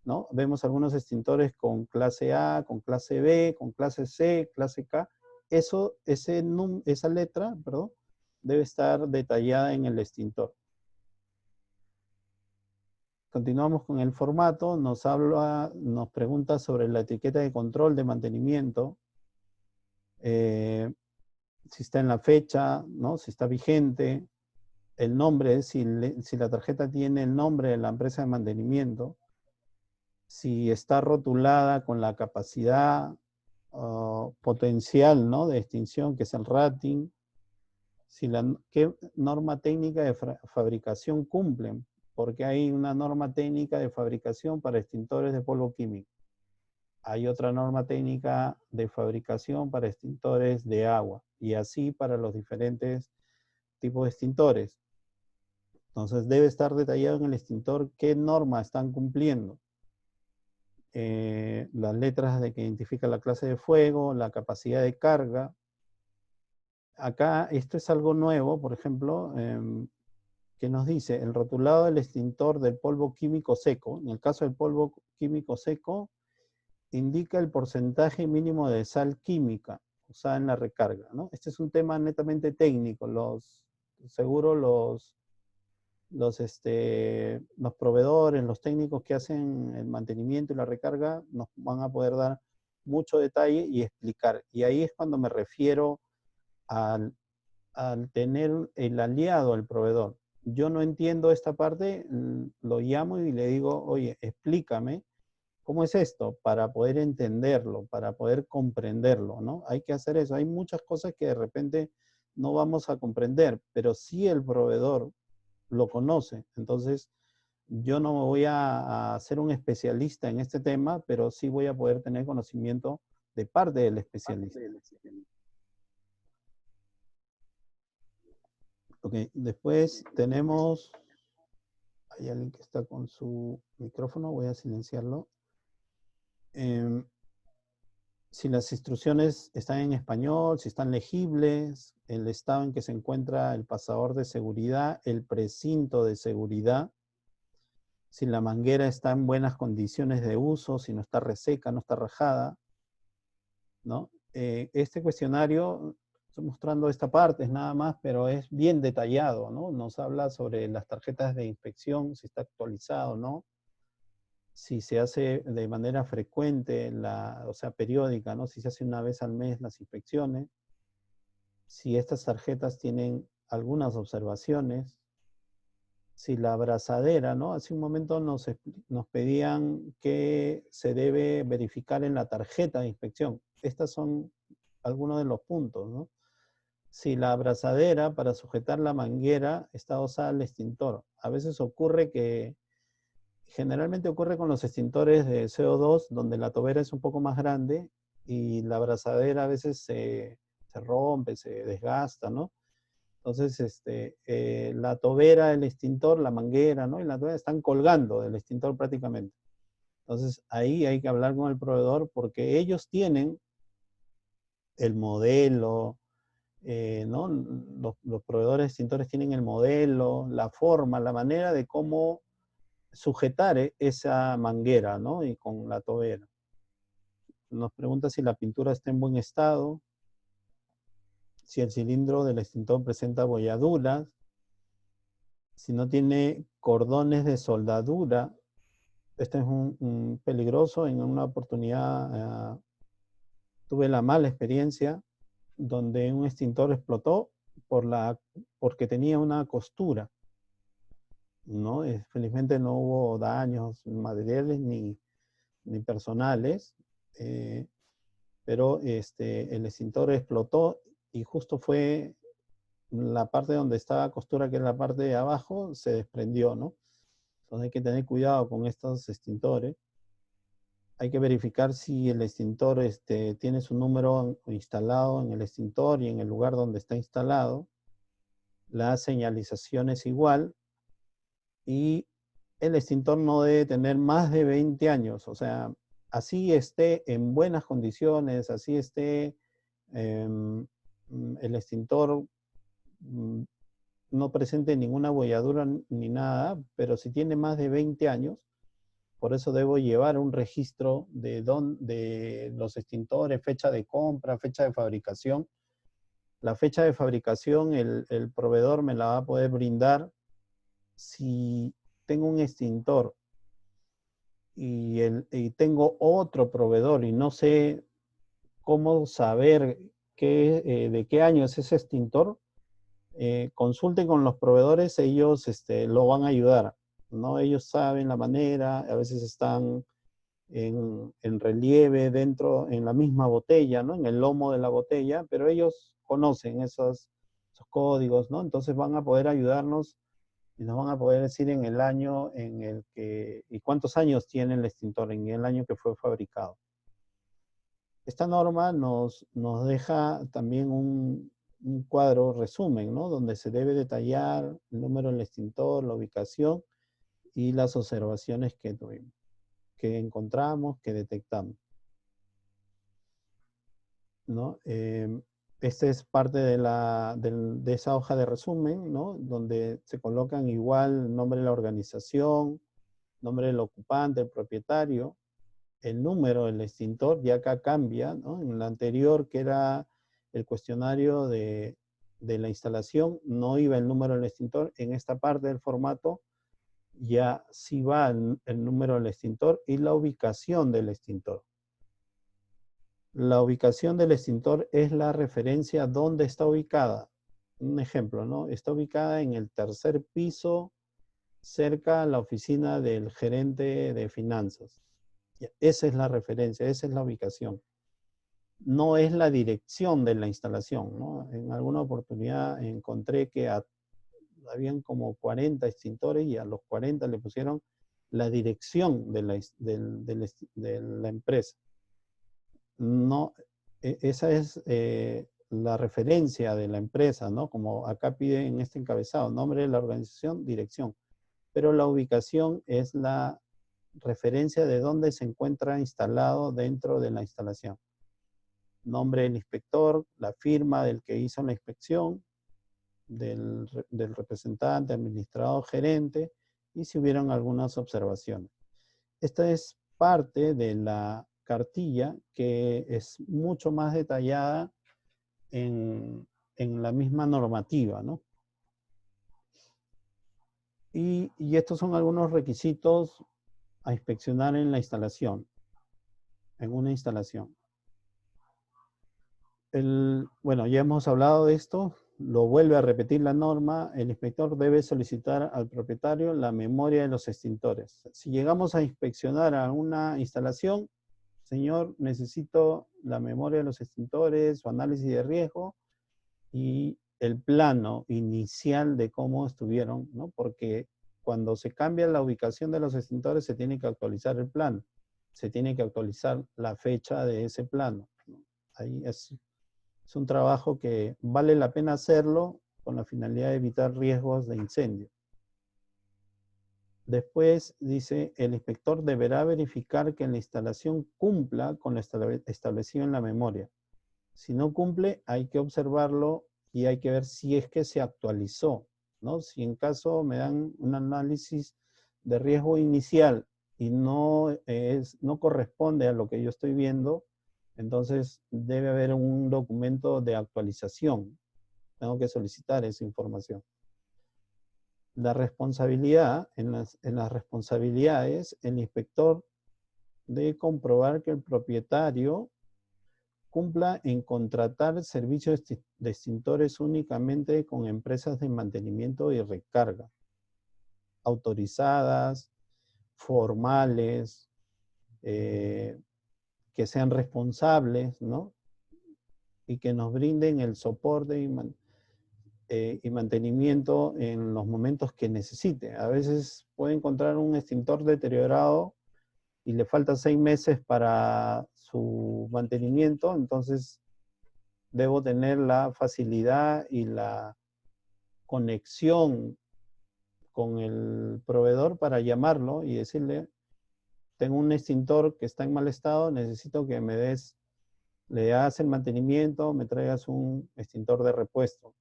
¿no? Vemos algunos extintores con clase A, con clase B, con clase C, clase K. Esa letra, perdón, debe estar detallada en el extintor. Continuamos con el formato. Nos pregunta sobre la etiqueta de control de mantenimiento. Si está en la fecha, ¿no? Si está vigente. El nombre, si la tarjeta tiene el nombre de la empresa de mantenimiento. Si está rotulada con la capacidad potencial, ¿no? De extinción, que es el rating. ¿Qué norma técnica de fabricación cumplen? Porque hay una norma técnica de fabricación para extintores de polvo químico. Hay otra norma técnica de fabricación para extintores de agua, y así para los diferentes tipos de extintores. Entonces debe estar detallado en el extintor qué norma están cumpliendo. Las letras de que identifica la clase de fuego, la capacidad de carga. Acá esto es algo nuevo, por ejemplo, que nos dice el rotulado del extintor del polvo químico seco. En el caso del polvo químico seco, indica el porcentaje mínimo de sal química usada en la recarga, ¿no? Este es un tema netamente técnico. Seguro los proveedores, los técnicos que hacen el mantenimiento y la recarga nos van a poder dar mucho detalle y explicar. Y ahí es cuando me refiero al tener el aliado al proveedor. Yo no entiendo esta parte, lo llamo y le digo, oye, explícame cómo es esto, para poder entenderlo, para poder comprenderlo, ¿no? Hay que hacer eso. Hay muchas cosas que de repente no vamos a comprender, pero sí el proveedor lo conoce. Entonces, yo no me voy a ser un especialista en este tema, pero sí voy a poder tener conocimiento de parte del especialista. Ok, después tenemos, hay alguien que está con su micrófono, voy a silenciarlo. Si las instrucciones están en español, si están legibles, el estado en que se encuentra el pasador de seguridad, el precinto de seguridad, si la manguera está en buenas condiciones de uso, si no está reseca, no está rajada, ¿no? Este cuestionario, estoy mostrando esta parte, es nada más, pero es bien detallado, ¿no? Nos habla sobre las tarjetas de inspección, si está actualizado, ¿no? Si se hace de manera frecuente, o sea, periódica, ¿no? Si se hace una vez al mes las inspecciones, si estas tarjetas tienen algunas observaciones, si la abrazadera, ¿no? Hace un momento nos pedían que se debe verificar en la tarjeta de inspección. Estos son algunos de los puntos, ¿no? si la abrazadera para sujetar la manguera está adosada al extintor. A veces ocurre que, generalmente ocurre con los extintores de CO2, donde la tobera es un poco más grande y la abrazadera a veces se rompe, se desgasta, ¿no? Entonces, la tobera, el extintor, la manguera, ¿no? Y la tobera están colgando del extintor prácticamente. Entonces, ahí hay que hablar con el proveedor porque ellos tienen el modelo, ¿no? Los proveedores de extintores tienen el modelo, la forma, la manera de cómo sujetar esa manguera, ¿no? Y con la tobera. Nos pregunta si la pintura está en buen estado, si el cilindro del extintor presenta abolladuras, si no tiene cordones de soldadura. Este es un peligroso. En una oportunidad tuve la mala experiencia donde un extintor explotó porque tenía una costura, ¿no? Felizmente no hubo daños materiales ni personales, pero el extintor explotó y justo fue la parte donde estaba costura, que es la parte de abajo, se desprendió, ¿no? Entonces hay que tener cuidado con estos extintores. Hay que verificar si el extintor tiene su número instalado en el extintor y en el lugar donde está instalado. La señalización es igual y el extintor no debe tener más de 20 años. O sea, así esté en buenas condiciones, así esté el extintor no presente ninguna bolladura ni nada, pero si tiene más de 20 años, por eso debo llevar un registro de los extintores, fecha de compra, fecha de fabricación. La fecha de fabricación el proveedor me la va a poder brindar si tengo un extintor y tengo otro proveedor y no sé cómo saber de qué año es ese extintor. Consulten con los proveedores, ellos lo van a ayudar, ¿no? Ellos saben la manera, a veces están en relieve dentro, en la misma botella, ¿no? En el lomo de la botella, pero ellos conocen esos códigos, ¿no? Entonces van a poder ayudarnos y nos van a poder decir en el año en el que, y cuántos años tiene el extintor, en el año que fue fabricado. Esta norma nos deja también un cuadro resumen, ¿no? Donde se debe detallar el número del extintor, la ubicación y las observaciones que tuvimos, que encontramos, que detectamos, ¿no? Esta es parte de esa hoja de resumen, ¿no? Donde se colocan igual el nombre de la organización, nombre del ocupante, el propietario, el número del extintor, y acá cambia, ¿no? En la anterior, que era el cuestionario de la instalación, no iba el número del extintor. En esta parte del formato ya sí va el número del extintor y la ubicación del extintor. La ubicación del extintor es la referencia donde está ubicada. Un ejemplo, ¿no? Está ubicada en el tercer piso, cerca a la oficina del gerente de finanzas. Esa es la referencia, esa es la ubicación. No es la dirección de la instalación, ¿no? En alguna oportunidad encontré que habían como 40 extintores y a los 40 le pusieron la dirección de la empresa. No, esa es la referencia de la empresa, ¿no? Como acá pide en este encabezado, nombre de la organización, dirección. Pero la ubicación es la referencia de dónde se encuentra instalado dentro de la instalación. Nombre del inspector, la firma del que hizo la inspección, del representante, administrador, gerente, y si hubieron algunas observaciones. Esta es parte de la cartilla que es mucho más detallada en la misma normativa, ¿no? Y estos son algunos requisitos a inspeccionar en la instalación, en una instalación. Bueno, ya hemos hablado de esto, lo vuelve a repetir la norma. El inspector debe solicitar al propietario la memoria de los extintores. Si llegamos a inspeccionar a una instalación, señor, necesito la memoria de los extintores o análisis de riesgo, y el plano inicial de cómo estuvieron, ¿no? Porque cuando se cambia la ubicación de los extintores se tiene que actualizar el plano, se tiene que actualizar la fecha de ese plano, ¿no? Ahí es un trabajo que vale la pena hacerlo con la finalidad de evitar riesgos de incendio. Después dice, el inspector deberá verificar que la instalación cumpla con lo establecido en la memoria. Si no cumple, hay que observarlo y hay que ver si es que se actualizó, ¿no? Si en caso me dan un análisis de riesgo inicial y no corresponde a lo que yo estoy viendo, entonces debe haber un documento de actualización. Tengo que solicitar esa información. La responsabilidad, en las responsabilidades, el inspector debe comprobar que el propietario cumpla en contratar servicios de extintores únicamente con empresas de mantenimiento y recarga, autorizadas, formales, que sean responsables, ¿no? Y que nos brinden el soporte y mantenimiento en los momentos que necesite. A veces puede encontrar un extintor deteriorado y le falta 6 meses para su mantenimiento, entonces debo tener la facilidad y la conexión con el proveedor para llamarlo y decirle, tengo un extintor que está en mal estado, necesito que le hagas el mantenimiento, me traigas un extintor de repuesto.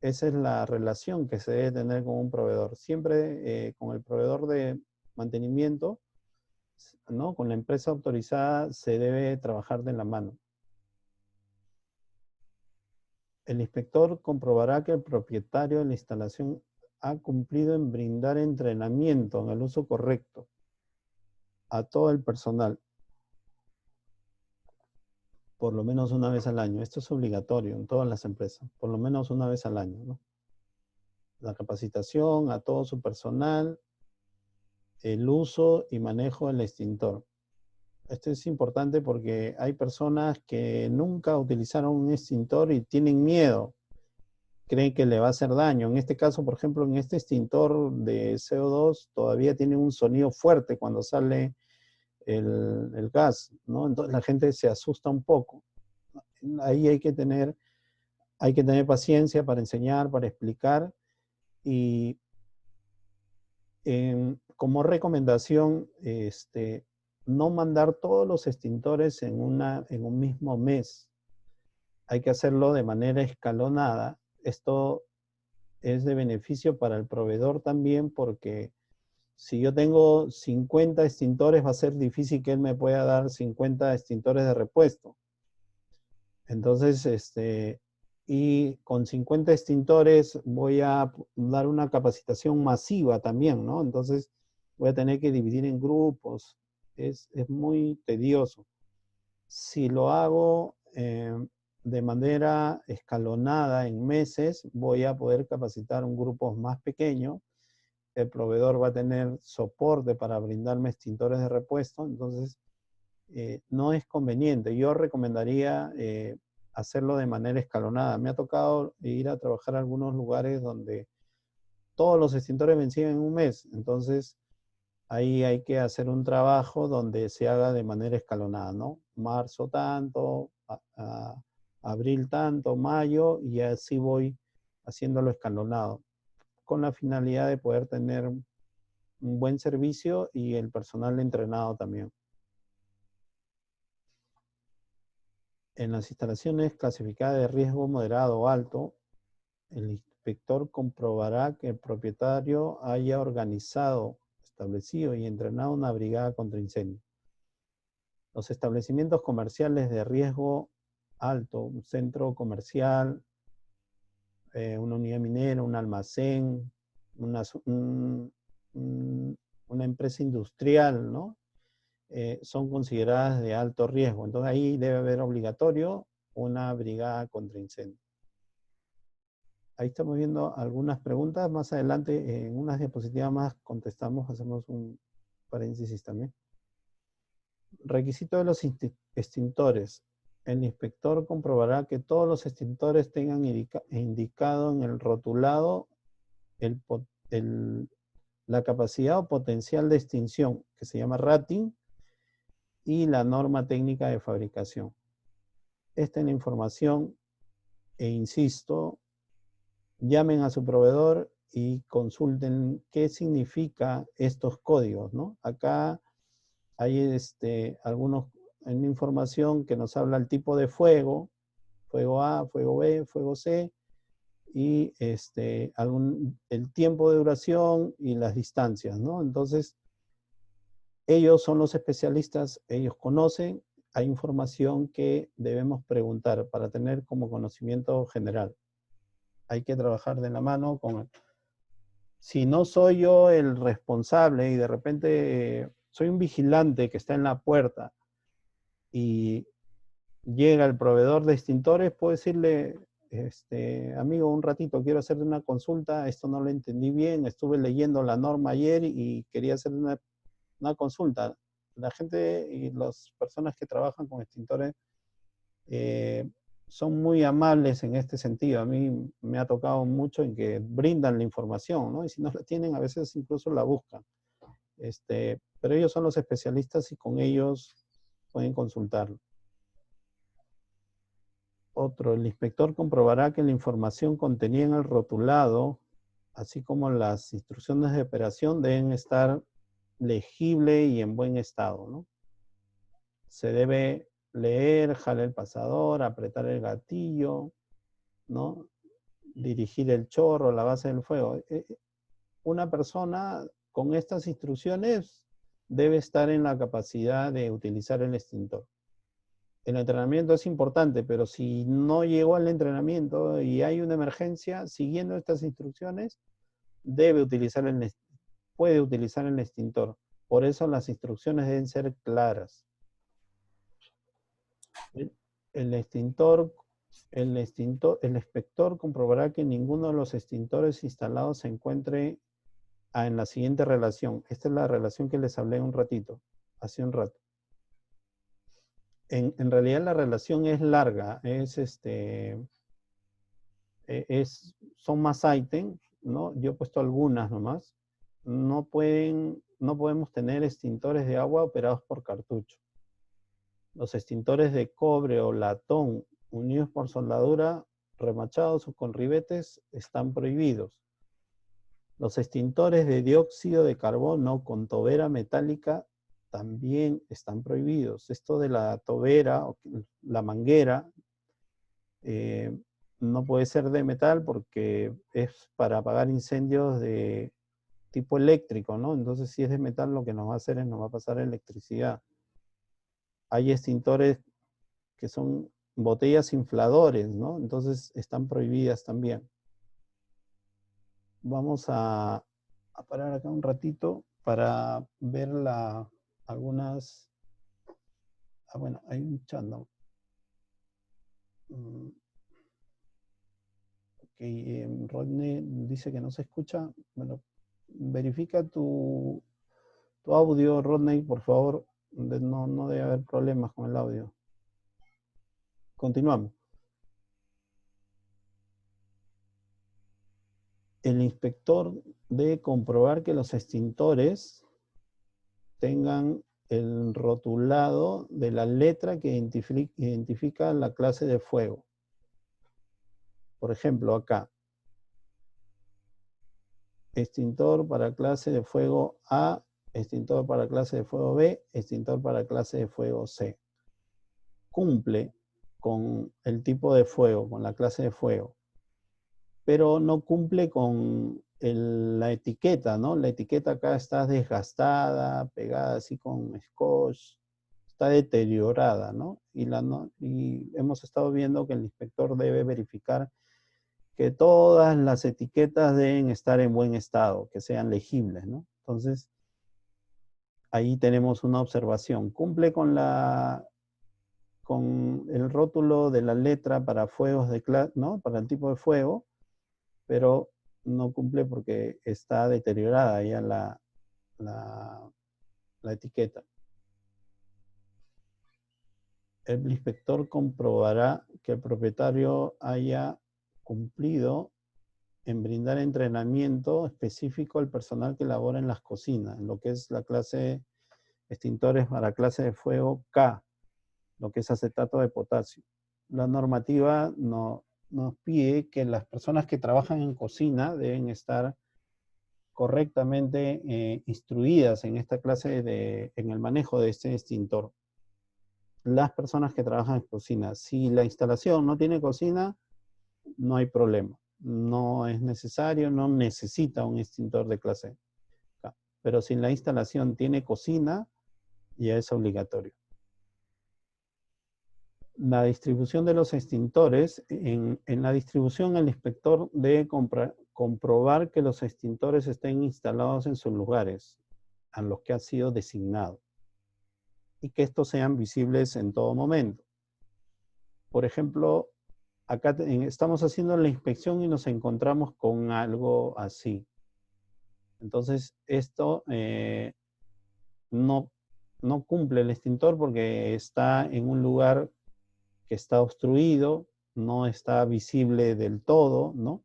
Esa es la relación que se debe tener con un proveedor. Siempre con el proveedor de mantenimiento, ¿no? Con la empresa autorizada se debe trabajar de la mano. El inspector comprobará que el propietario de la instalación ha cumplido en brindar entrenamiento en el uso correcto a todo el personal, por lo menos una vez al año. Esto es obligatorio en todas las empresas, por lo menos una vez al año, ¿no? La capacitación a todo su personal, el uso y manejo del extintor. Esto es importante porque hay personas que nunca utilizaron un extintor y tienen miedo, creen que le va a hacer daño. En este caso, por ejemplo, en este extintor de CO2 todavía tiene un sonido fuerte cuando sale el gas, ¿no? Entonces la gente se asusta un poco. Ahí hay que tener paciencia para enseñar, para explicar y como recomendación, no mandar todos los extintores en un mismo mes. Hay que hacerlo de manera escalonada. Esto es de beneficio para el proveedor también porque si yo tengo 50 extintores va a ser difícil que él me pueda dar 50 extintores de repuesto. Entonces, y con 50 extintores voy a dar una capacitación masiva también, ¿no? Entonces voy a tener que dividir en grupos. Es muy tedioso. Si lo hago de manera escalonada en meses, voy a poder capacitar un grupo más pequeño. El proveedor va a tener soporte para brindarme extintores de repuesto, entonces no es conveniente. Yo recomendaría hacerlo de manera escalonada. Me ha tocado ir a trabajar a algunos lugares donde todos los extintores vencían en un mes, entonces ahí hay que hacer un trabajo donde se haga de manera escalonada, ¿no? Marzo tanto, abril tanto, mayo, y así voy haciéndolo escalonado, con la finalidad de poder tener un buen servicio y el personal entrenado también. En las instalaciones clasificadas de riesgo moderado o alto, el inspector comprobará que el propietario haya organizado, establecido y entrenado una brigada contra incendios. Los establecimientos comerciales de riesgo alto, un centro comercial, una unidad minera, un almacén, una empresa industrial, ¿no? Son consideradas de alto riesgo. Entonces ahí debe haber obligatorio una brigada contra incendio. Ahí estamos viendo algunas preguntas. Más adelante, en unas diapositivas más, contestamos, hacemos un paréntesis también. Requisito de los extintores. el inspector comprobará que todos los extintores tengan indicado en el rotulado la capacidad o potencial de extinción, que se llama rating, y la norma técnica de fabricación. Esta es la información, e insisto, llamen a su proveedor y consulten qué significa estos códigos, ¿no? Acá hay una información que nos habla el tipo de fuego, fuego A, fuego B, fuego C, y el tiempo de duración y las distancias, ¿no? Entonces, ellos son los especialistas, ellos conocen, hay información que debemos preguntar para tener como conocimiento general. Hay que trabajar de la mano con él. Si no soy yo el responsable y de repente soy un vigilante que está en la puerta y llega el proveedor de extintores, puedo decirle, amigo, un ratito, quiero hacerte una consulta, esto no lo entendí bien, estuve leyendo la norma ayer y quería hacer una consulta. La gente y las personas que trabajan con extintores son muy amables en este sentido. A mí me ha tocado mucho en que brindan la información, ¿no? Y si no la tienen, a veces incluso la buscan. Pero ellos son los especialistas y con ellos pueden consultarlo. Otro, el inspector comprobará que la información contenida en el rotulado, así como las instrucciones de operación, deben estar legible y en buen estado, ¿no? Se debe leer, jalar el pasador, apretar el gatillo, ¿no? Dirigir el chorro, la base del fuego. Una persona con estas instrucciones debe estar en la capacidad de utilizar el extintor. El entrenamiento es importante, pero si no llegó al entrenamiento y hay una emergencia, siguiendo estas instrucciones, puede utilizar el extintor. Por eso las instrucciones deben ser claras. El inspector comprobará que ninguno de los extintores instalados se encuentre en la siguiente relación. Esta es la relación que les hablé hace un rato. En realidad la relación es larga, son más ítems, ¿no? Yo he puesto algunas nomás. No podemos tener extintores de agua operados por cartucho. Los extintores de cobre o latón unidos por soldadura, remachados o con ribetes, están prohibidos. Los extintores de dióxido de carbono con tobera metálica también están prohibidos. Esto de la tobera, o la manguera, no puede ser de metal porque es para apagar incendios de tipo eléctrico, ¿no? Entonces, si es de metal, lo que nos va a hacer es nos va a pasar electricidad. Hay extintores que son botellas infladores, ¿no? Entonces, están prohibidas también. Vamos a parar acá un ratito para ver algunas... bueno, hay un chat, ¿no? Rodney dice que no se escucha. Bueno, verifica tu audio, Rodney, por favor. No debe haber problemas con el audio. Continuamos. El inspector debe comprobar que los extintores tengan el rotulado de la letra que identifica la clase de fuego. Por ejemplo, acá. Extintor para clase de fuego A, extintor para clase de fuego B, extintor para clase de fuego C. Cumple con el tipo de fuego, con la clase de fuego, pero no cumple con la etiqueta, ¿no? La etiqueta acá está desgastada, pegada así con scotch, está deteriorada, ¿no? Y hemos estado viendo que el inspector debe verificar que todas las etiquetas deben estar en buen estado, que sean legibles, ¿no? Entonces, ahí tenemos una observación. Cumple con el rótulo de la letra para fuegos ¿no? Para el tipo de fuego, pero no cumple porque está deteriorada ya la etiqueta. el inspector comprobará que el propietario haya cumplido en brindar entrenamiento específico al personal que labora en las cocinas, en lo que es la clase extintores para clase de fuego K, lo que es acetato de potasio. La normativa nos pide que las personas que trabajan en cocina deben estar correctamente instruidas en esta clase en el manejo de este extintor. Las personas que trabajan en cocina. Si la instalación no tiene cocina, no hay problema. No es necesario, no necesita un extintor de clase K. Pero si la instalación tiene cocina, ya es obligatorio. La distribución de los extintores. En la distribución, el inspector debe comprobar que los extintores estén instalados en sus lugares a los que ha sido designado y que estos sean visibles en todo momento. Por ejemplo, acá estamos haciendo la inspección y nos encontramos con algo así. Entonces, esto no cumple el extintor porque está en un lugar que está obstruido, no está visible del todo, ¿no?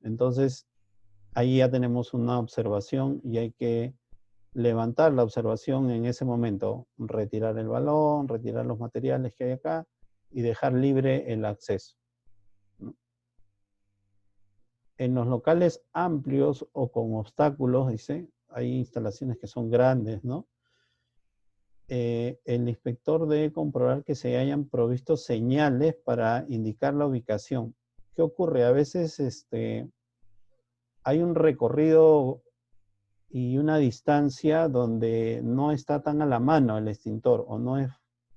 Entonces, ahí ya tenemos una observación y hay que levantar la observación en ese momento, retirar el balón, retirar los materiales que hay acá y dejar libre el acceso, ¿no? En los locales amplios o con obstáculos, dice, hay instalaciones que son grandes, ¿no? El inspector debe comprobar que se hayan provisto señales para indicar la ubicación. ¿Qué ocurre? A veces hay un recorrido y una distancia donde no está tan a la mano el extintor o no es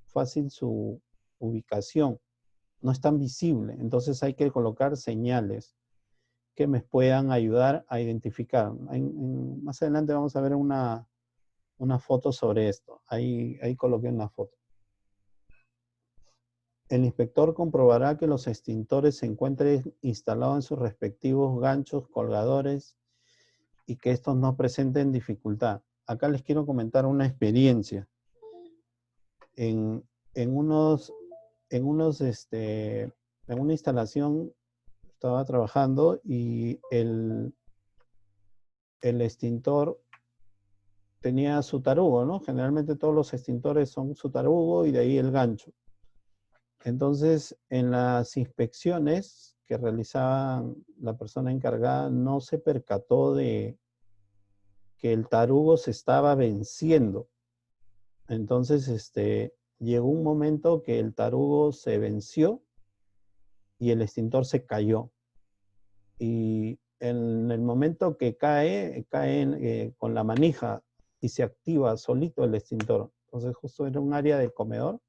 fácil su ubicación, no es tan visible. Entonces hay que colocar señales que me puedan ayudar a identificar. Más adelante vamos a ver una foto sobre esto. Ahí coloqué una foto. El inspector comprobará que los extintores se encuentren instalados en sus respectivos ganchos, colgadores, y que estos no presenten dificultad. Acá les quiero comentar una experiencia. En una instalación estaba trabajando y el extintor tenía su tarugo, ¿no? Generalmente todos los extintores son su tarugo y de ahí el gancho. Entonces, en las inspecciones que realizaban la persona encargada, no se percató de que el tarugo se estaba venciendo. Entonces, llegó un momento que el tarugo se venció y el extintor se cayó. Y en el momento que cae con la manija y se activa solito el extintor. Entonces, justo era un área de comedor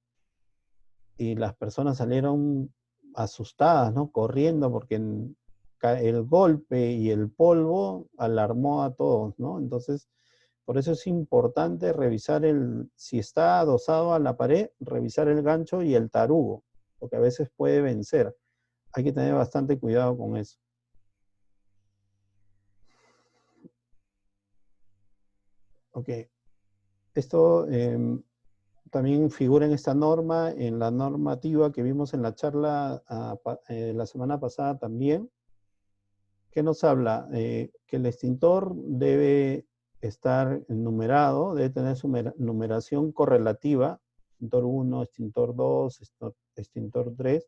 y las personas salieron asustadas, ¿no? Corriendo porque el golpe y el polvo alarmó a todos, ¿no? Entonces, por eso es importante revisar si está adosado a la pared, revisar el gancho y el tarugo, porque a veces puede vencer. Hay que tener bastante cuidado con eso. Ok. Esto también figura en esta norma, en la normativa que vimos en la charla la semana pasada también. ¿Qué nos habla? Que el extintor debe estar numerado, debe tener su numeración correlativa, extintor 1, extintor 2, extintor 3.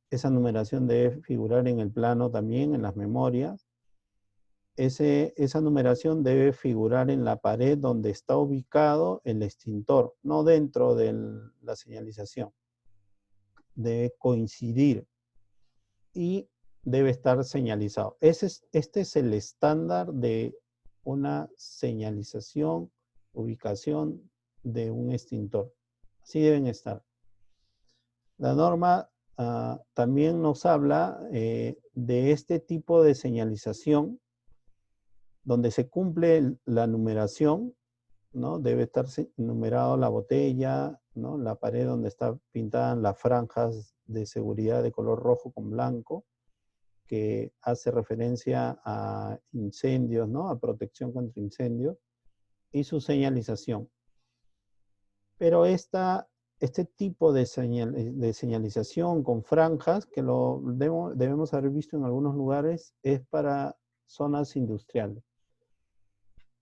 Esa numeración debe figurar en el plano también, en las memorias. Esa numeración debe figurar en la pared donde está ubicado el extintor, no dentro de la señalización. Debe coincidir y debe estar señalizado. Este es el estándar de una señalización, ubicación de un extintor. Así deben estar. La norma también nos habla de este tipo de señalización donde se cumple la numeración, ¿no? Debe estar numerado la botella, ¿no? La pared donde está pintada las franjas de seguridad de color rojo con blanco, que hace referencia a incendios, ¿no? A protección contra incendios, y su señalización. Pero esta este tipo de señalización con franjas, que lo debemos haber visto en algunos lugares, es para zonas industriales,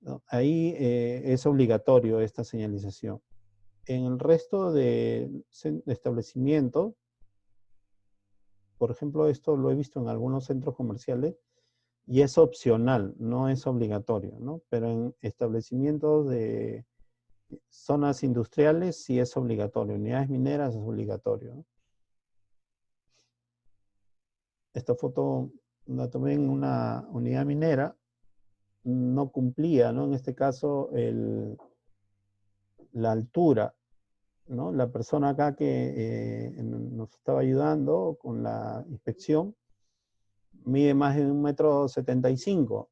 ¿no? Ahí es obligatorio esta señalización. En el resto de establecimientos, por ejemplo, esto lo he visto en algunos centros comerciales, y es opcional, no es obligatorio, ¿no? Pero en establecimientos de zonas industriales sí es obligatorio, unidades mineras es obligatorio, ¿no? Esta foto la tomé en una unidad minera, no cumplía, ¿no? En este caso, la altura, ¿no? La persona acá que nos estaba ayudando con la inspección mide más de 1,75 m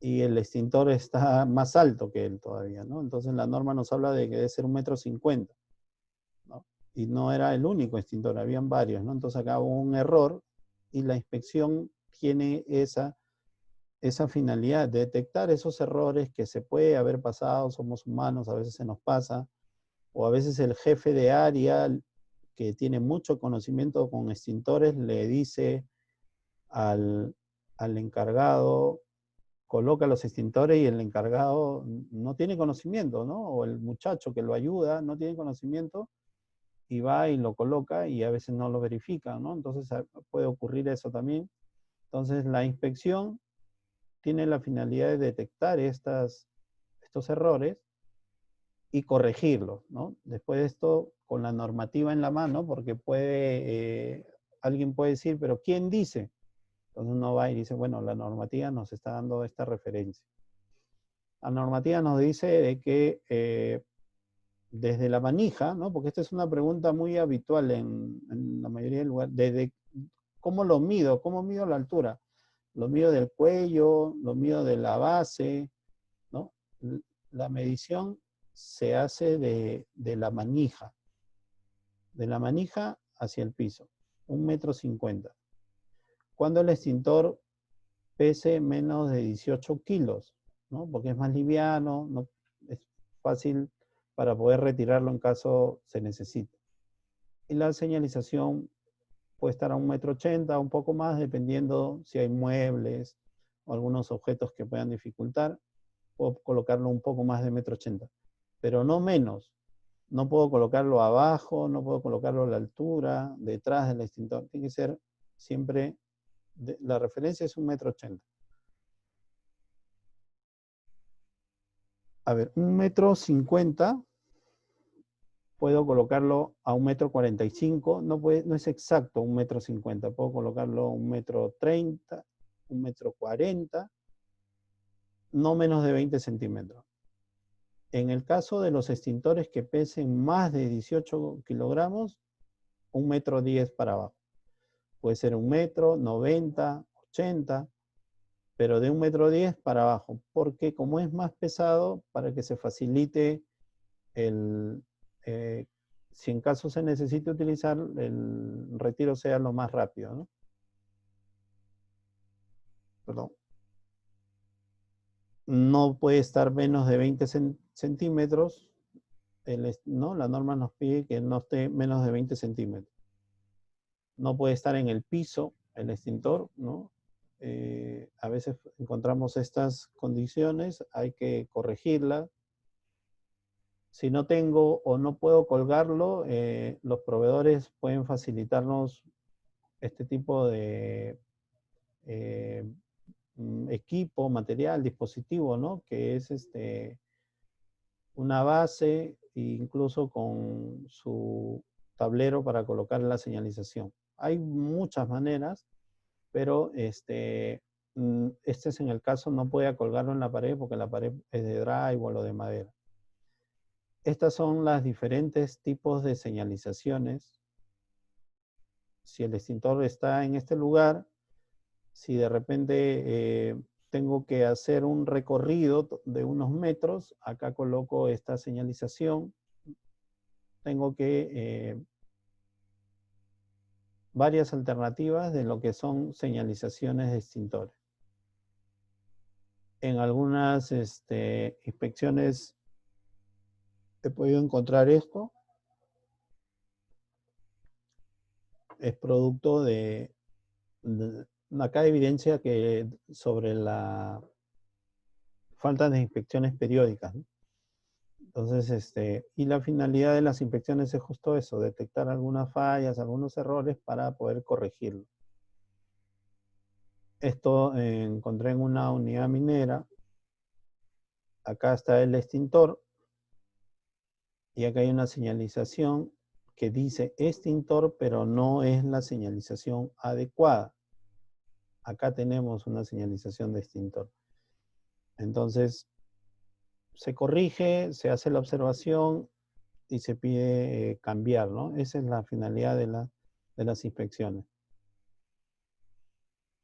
y el extintor está más alto que él todavía, ¿no? Entonces la norma nos habla de que debe ser 1,50 m, ¿no? Y no era el único extintor, habían varios, ¿no? Entonces acá hubo un error y la inspección tiene esa finalidad de detectar esos errores que se puede haber pasado, somos humanos, a veces se nos pasa, o a veces el jefe de área que tiene mucho conocimiento con extintores le dice al encargado, coloca los extintores y el encargado no tiene conocimiento, ¿no? O el muchacho que lo ayuda no tiene conocimiento y va y lo coloca y a veces no lo verifica, ¿no? Entonces puede ocurrir eso también. Entonces la inspección tiene la finalidad de detectar estos errores y corregirlos, ¿no? Después de esto, con la normativa en la mano, porque alguien puede decir, pero ¿quién dice? Entonces uno va y dice, bueno, la normativa nos está dando esta referencia. La normativa nos dice de que desde la manija, ¿no? Porque esta es una pregunta muy habitual en la mayoría de lugares, desde ¿cómo lo mido? ¿Cómo mido la altura? Lo mido del cuello, lo mido de la base, ¿no? La medición se hace de la manija hacia el piso, 1,50 m. Cuando el extintor pese menos de 18 kilos, ¿no? Porque es más liviano, no, es fácil para poder retirarlo en caso se necesite. Y la señalización puede estar a 1,80 m, un poco más, dependiendo si hay muebles o algunos objetos que puedan dificultar. Puedo colocarlo un poco más de 1,80 m, pero no menos. No puedo colocarlo abajo, no puedo colocarlo a la altura, detrás del extintor. Tiene que ser siempre, la referencia es 1,80 m. A ver, 1,50 m, puedo colocarlo a 1,45 m, no es exacto 1,50 m, puedo colocarlo a 1,30 m, 1,40 m, no menos de 20 centímetros. En el caso de los extintores que pesen más de 18 kilogramos, 1,10 m para abajo. Puede ser 1 m, 90, 80, pero de 1,10 m para abajo, porque como es más pesado, para que se facilite si en caso se necesite utilizar, el retiro sea lo más rápido, ¿no? Perdón. No puede estar menos de 20 centímetros, ¿no? La norma nos pide que no esté menos de 20 centímetros. No puede estar en el piso el extintor, ¿no? A veces encontramos estas condiciones, hay que corregirlas. Si no tengo o no puedo colgarlo, los proveedores pueden facilitarnos este tipo de equipo, material, dispositivo, ¿no? Que es una base, incluso con su tablero para colocar la señalización. Hay muchas maneras, pero este es en el caso, no puede colgarlo en la pared porque la pared es de drywall o de madera. Estas son las diferentes tipos de señalizaciones. Si el extintor está en este lugar, si de repente tengo que hacer un recorrido de unos metros, acá coloco esta señalización. Tengo que varias alternativas de lo que son señalizaciones de extintores. En algunas inspecciones he podido encontrar esto. es producto acá evidencia que sobre la falta de inspecciones periódicas, ¿no? Entonces, y la finalidad de las inspecciones es justo eso, detectar algunas fallas, algunos errores para poder corregirlo. Esto encontré en una unidad minera. Acá está el extintor y acá hay una señalización que dice extintor, pero no es la señalización adecuada. Acá tenemos una señalización de extintor. Entonces, se corrige, se hace la observación y se pide cambiar, ¿no? Esa es la finalidad de las inspecciones.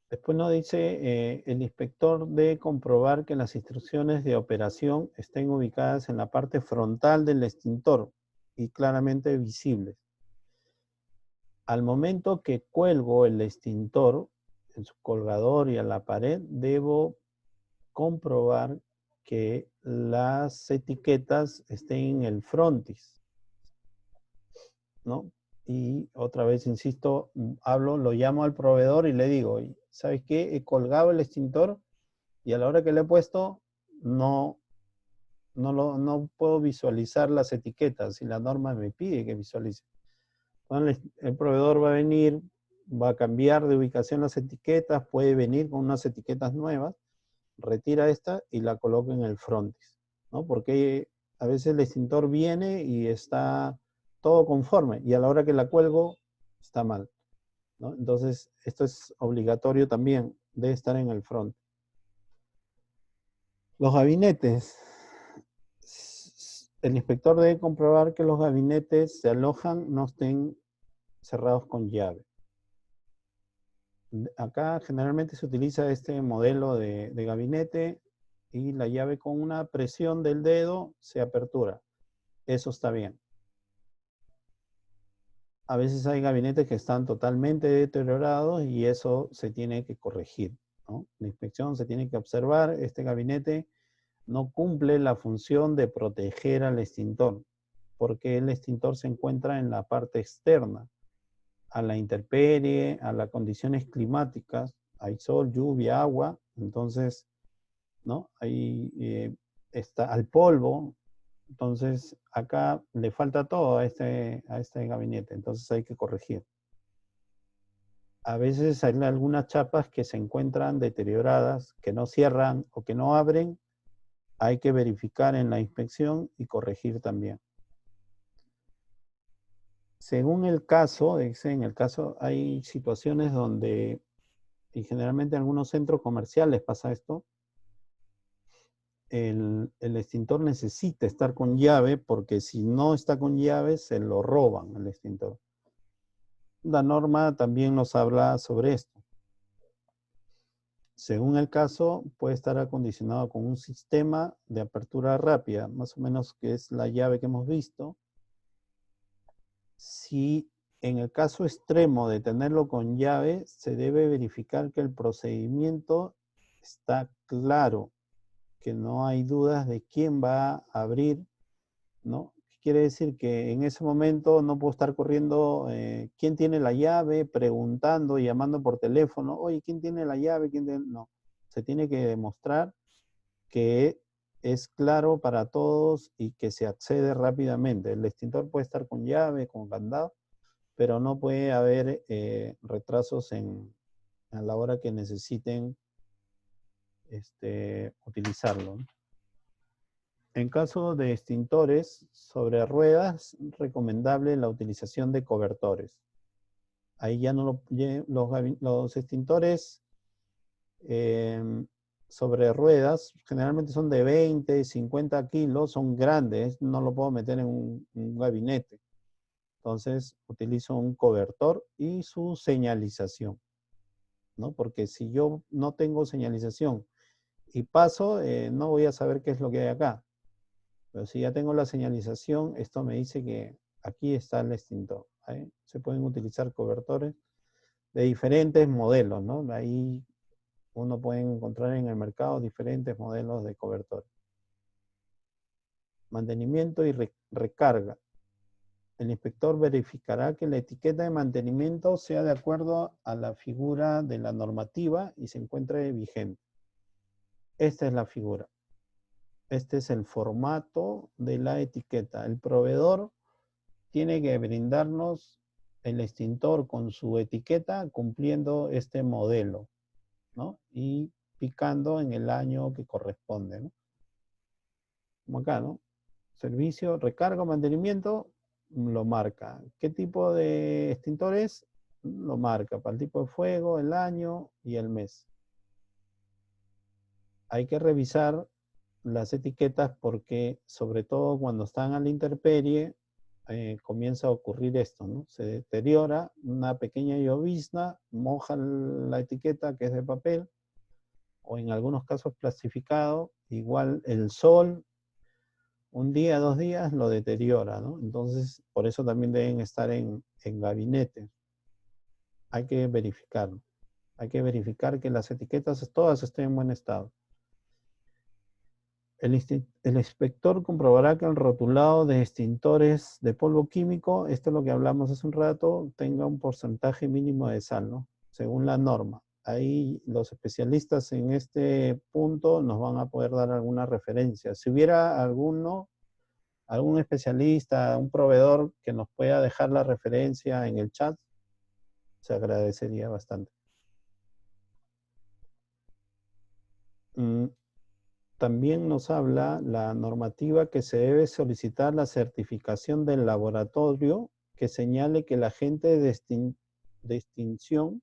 Después nos dice, el inspector debe comprobar que las instrucciones de operación estén ubicadas en la parte frontal del extintor y claramente visibles. Al momento que cuelgo el extintor en su colgador y a la pared, debo comprobar que las etiquetas estén en el frontis, ¿no? Y otra vez, insisto, lo llamo al proveedor y le digo, ¿sabes qué? He colgado el extintor y a la hora que le he puesto, no puedo visualizar las etiquetas y la norma me pide que visualice. Entonces, el proveedor va a venir, va a cambiar de ubicación las etiquetas, puede venir con unas etiquetas nuevas, retira esta y la coloca en el frontis, ¿no? Porque a veces el extintor viene y está todo conforme y a la hora que la cuelgo está mal, ¿no? Entonces, esto es obligatorio también, debe estar en el front. Los gabinetes. El inspector debe comprobar que los gabinetes se alojan, no estén cerrados con llave. Acá generalmente se utiliza este modelo de gabinete y la llave con una presión del dedo se apertura. Eso está bien. A veces hay gabinetes que están totalmente deteriorados y eso se tiene que corregir, ¿no? La inspección se tiene que observar, este gabinete no cumple la función de proteger al extintor, porque el extintor se encuentra en la parte externa, a la intemperie, a las condiciones climáticas, hay sol, lluvia, agua, entonces, ¿no? Ahí está al polvo, entonces acá le falta todo a este gabinete, entonces hay que corregir. A veces hay algunas chapas que se encuentran deterioradas, que no cierran o que no abren, hay que verificar en la inspección y corregir también. Según el caso, en el caso hay situaciones donde, y generalmente en algunos centros comerciales pasa esto, el extintor necesita estar con llave porque si no está con llave se lo roban el extintor. La norma también nos habla sobre esto. Según el caso, puede estar acondicionado con un sistema de apertura rápida, más o menos que es la llave que hemos visto. Si en el caso extremo de tenerlo con llave, se debe verificar que el procedimiento está claro, que no hay dudas de quién va a abrir, ¿no? Quiere decir que en ese momento no puedo estar corriendo, ¿quién tiene la llave? Preguntando, llamando por teléfono, oye, ¿quién tiene la llave? No, se tiene que demostrar que es claro para todos y que se accede rápidamente. El extintor puede estar con llave, con candado, pero no puede haber retrasos a la hora que necesiten utilizarlo, ¿no? En caso de extintores sobre ruedas, recomendable la utilización de cobertores. Ahí ya no los extintores sobre ruedas, generalmente son de 20, 50 kilos, son grandes, no lo puedo meter en un gabinete. Entonces utilizo un cobertor y su señalización, ¿no? Porque si yo no tengo señalización y paso, no voy a saber qué es lo que hay acá. Pero si ya tengo la señalización, esto me dice que aquí está el extintor. ¿Eh? Se pueden utilizar cobertores de diferentes modelos, ¿no? Ahí uno puede encontrar en el mercado diferentes modelos de cobertores. Mantenimiento y recarga. el inspector verificará que la etiqueta de mantenimiento sea de acuerdo a la figura de la normativa y se encuentre vigente. Esta es la figura. Este es el formato de la etiqueta. El proveedor tiene que brindarnos el extintor con su etiqueta cumpliendo este modelo, ¿no? Y picando en el año que corresponde, ¿no? Como acá, ¿no? Servicio, recarga, mantenimiento, lo marca. ¿Qué tipo de extintor es? Lo marca. Para el tipo de fuego, el año y el mes. Hay que revisar las etiquetas porque, sobre todo cuando están a la intemperie, comienza a ocurrir esto, ¿no? Se deteriora, una pequeña llovizna, moja la etiqueta que es de papel, o en algunos casos plastificado, igual el sol, un día, 2 días, lo deteriora, ¿no? Entonces, por eso también deben estar en gabinete. Hay que verificarlo. Hay que verificar que las etiquetas todas estén en buen estado. El inspector comprobará que el rotulado de extintores de polvo químico, esto es lo que hablamos hace un rato, tenga un porcentaje mínimo de sal, ¿no? Según la norma. Ahí los especialistas en este punto nos van a poder dar alguna referencia. Si hubiera algún especialista, un proveedor que nos pueda dejar la referencia en el chat, se agradecería bastante. También nos habla la normativa que se debe solicitar la certificación del laboratorio que señale que el agente de extinción,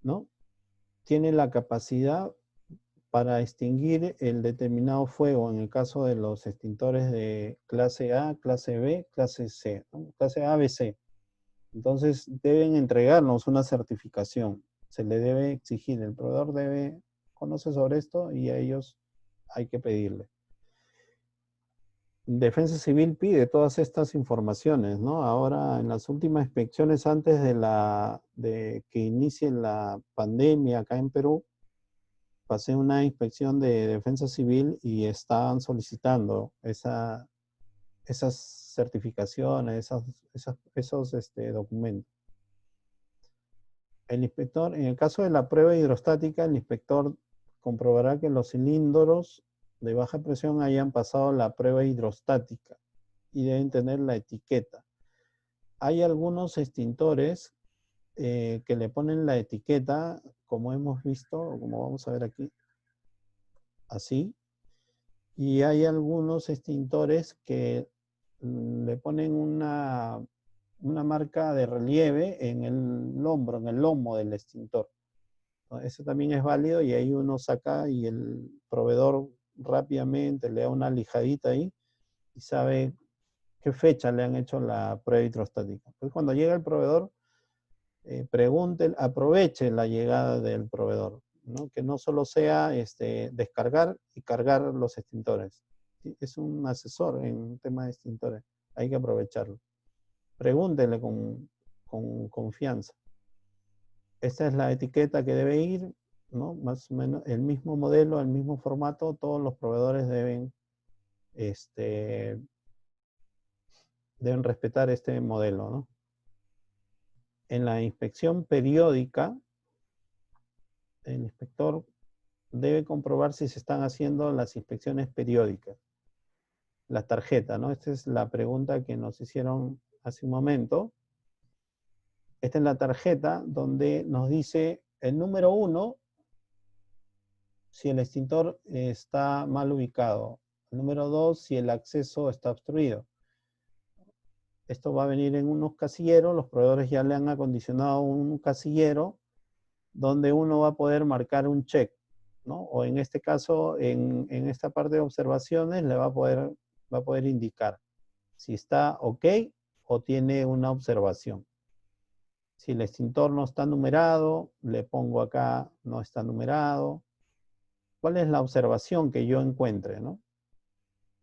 ¿no?, tiene la capacidad para extinguir el determinado fuego en el caso de los extintores de clase A, clase B, clase C, ¿no? Clase A, B, C. Entonces deben entregarnos una certificación. Se le debe exigir, el proveedor debe conocer sobre esto y a ellos hay que pedirle. Defensa Civil pide todas estas informaciones, ¿no? Ahora, en las últimas inspecciones antes de que inicie la pandemia acá en Perú, pasé una inspección de Defensa Civil y estaban solicitando esas certificaciones, esos documentos. El inspector, en el caso de la prueba hidrostática, el inspector comprobará que los cilindros de baja presión hayan pasado la prueba hidrostática y deben tener la etiqueta. Hay algunos extintores que le ponen la etiqueta, como hemos visto, como vamos a ver aquí, así, y hay algunos extintores que le ponen una marca de relieve en el hombro, en el lomo del extintor. Eso también es válido y ahí uno saca y el proveedor rápidamente le da una lijadita ahí y sabe qué fecha le han hecho la prueba hidrostática. Entonces cuando llega el proveedor, aproveche la llegada del proveedor, ¿no? Que no solo sea descargar y cargar los extintores. Es un asesor en tema de extintores, hay que aprovecharlo. Pregúntele con confianza. Esta es la etiqueta que debe ir, ¿no? Más o menos el mismo modelo, el mismo formato, todos los proveedores deben respetar este modelo, ¿no? En la inspección periódica, el inspector debe comprobar si se están haciendo las inspecciones periódicas. La tarjeta, ¿no? Esta es la pregunta que nos hicieron hace un momento. Esta es la tarjeta donde nos dice el número 1, si el extintor está mal ubicado. El número 2, si el acceso está obstruido. Esto va a venir en unos casilleros, los proveedores ya le han acondicionado un casillero donde uno va a poder marcar un check, ¿no? O en este caso, en esta parte de observaciones, le va a poder indicar si está ok o tiene una observación. Si el extintor no está numerado, le pongo acá no está numerado. ¿Cuál es la observación que yo encuentre, no?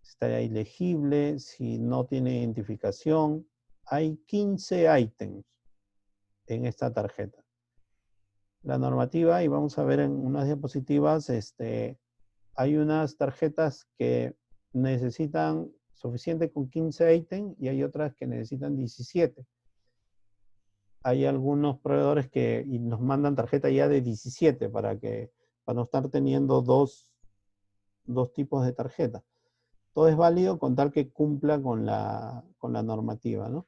Está ilegible, si no tiene identificación. Hay 15 ítems en esta tarjeta. La normativa, y vamos a ver en unas diapositivas, hay unas tarjetas que necesitan suficiente con 15 ítems y hay otras que necesitan 17. Hay algunos proveedores que nos mandan tarjeta ya de 17 para no estar teniendo dos tipos de tarjeta. Todo es válido con tal que cumpla con la normativa, ¿no?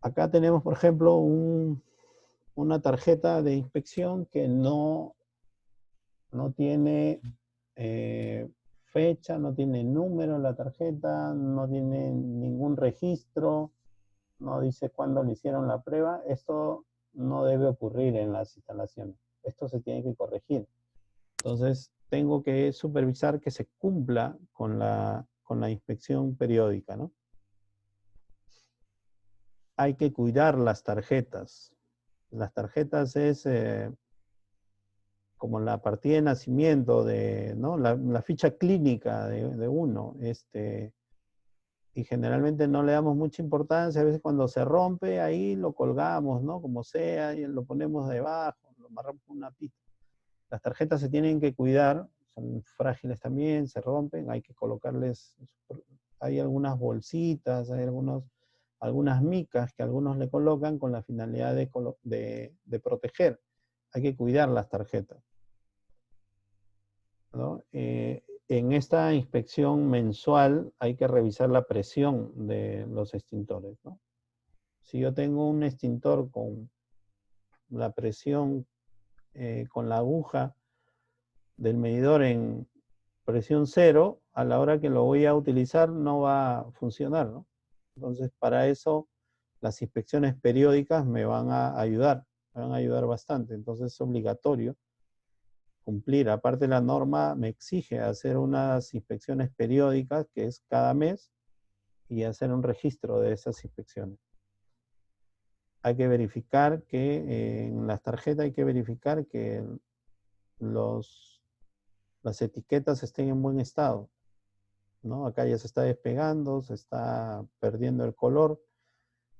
Acá tenemos, por ejemplo, una tarjeta de inspección que no tiene fecha, no tiene número en la tarjeta, no tiene ningún registro, no dice cuándo le hicieron la prueba. Esto no debe ocurrir en las instalaciones. Esto se tiene que corregir. Entonces, tengo que supervisar que se cumpla con la inspección periódica, ¿no? Hay que cuidar las tarjetas. Las tarjetas es como la partida de nacimiento, ¿no? La ficha clínica de uno. Y generalmente no le damos mucha importancia. A veces cuando se rompe, ahí lo colgamos, ¿no? Como sea, y lo ponemos debajo, lo amarramos con una pita. Las tarjetas se tienen que cuidar, son frágiles también, se rompen, hay que colocarles, hay algunas bolsitas, hay algunas micas que algunos le colocan con la finalidad de proteger. Hay que cuidar las tarjetas, ¿no? En esta inspección mensual hay que revisar la presión de los extintores, ¿no? Si yo tengo un extintor con la presión, con la aguja del medidor en presión 0, a la hora que lo voy a utilizar no va a funcionar, ¿no? Entonces, para eso, las inspecciones periódicas me van a ayudar bastante. Entonces, es obligatorio cumplir. Aparte, la norma me exige hacer unas inspecciones periódicas, que es cada mes, y hacer un registro de esas inspecciones. Hay que verificar que en las tarjetas hay que verificar que las etiquetas estén en buen estado, ¿no? Acá ya se está despegando, se está perdiendo el color.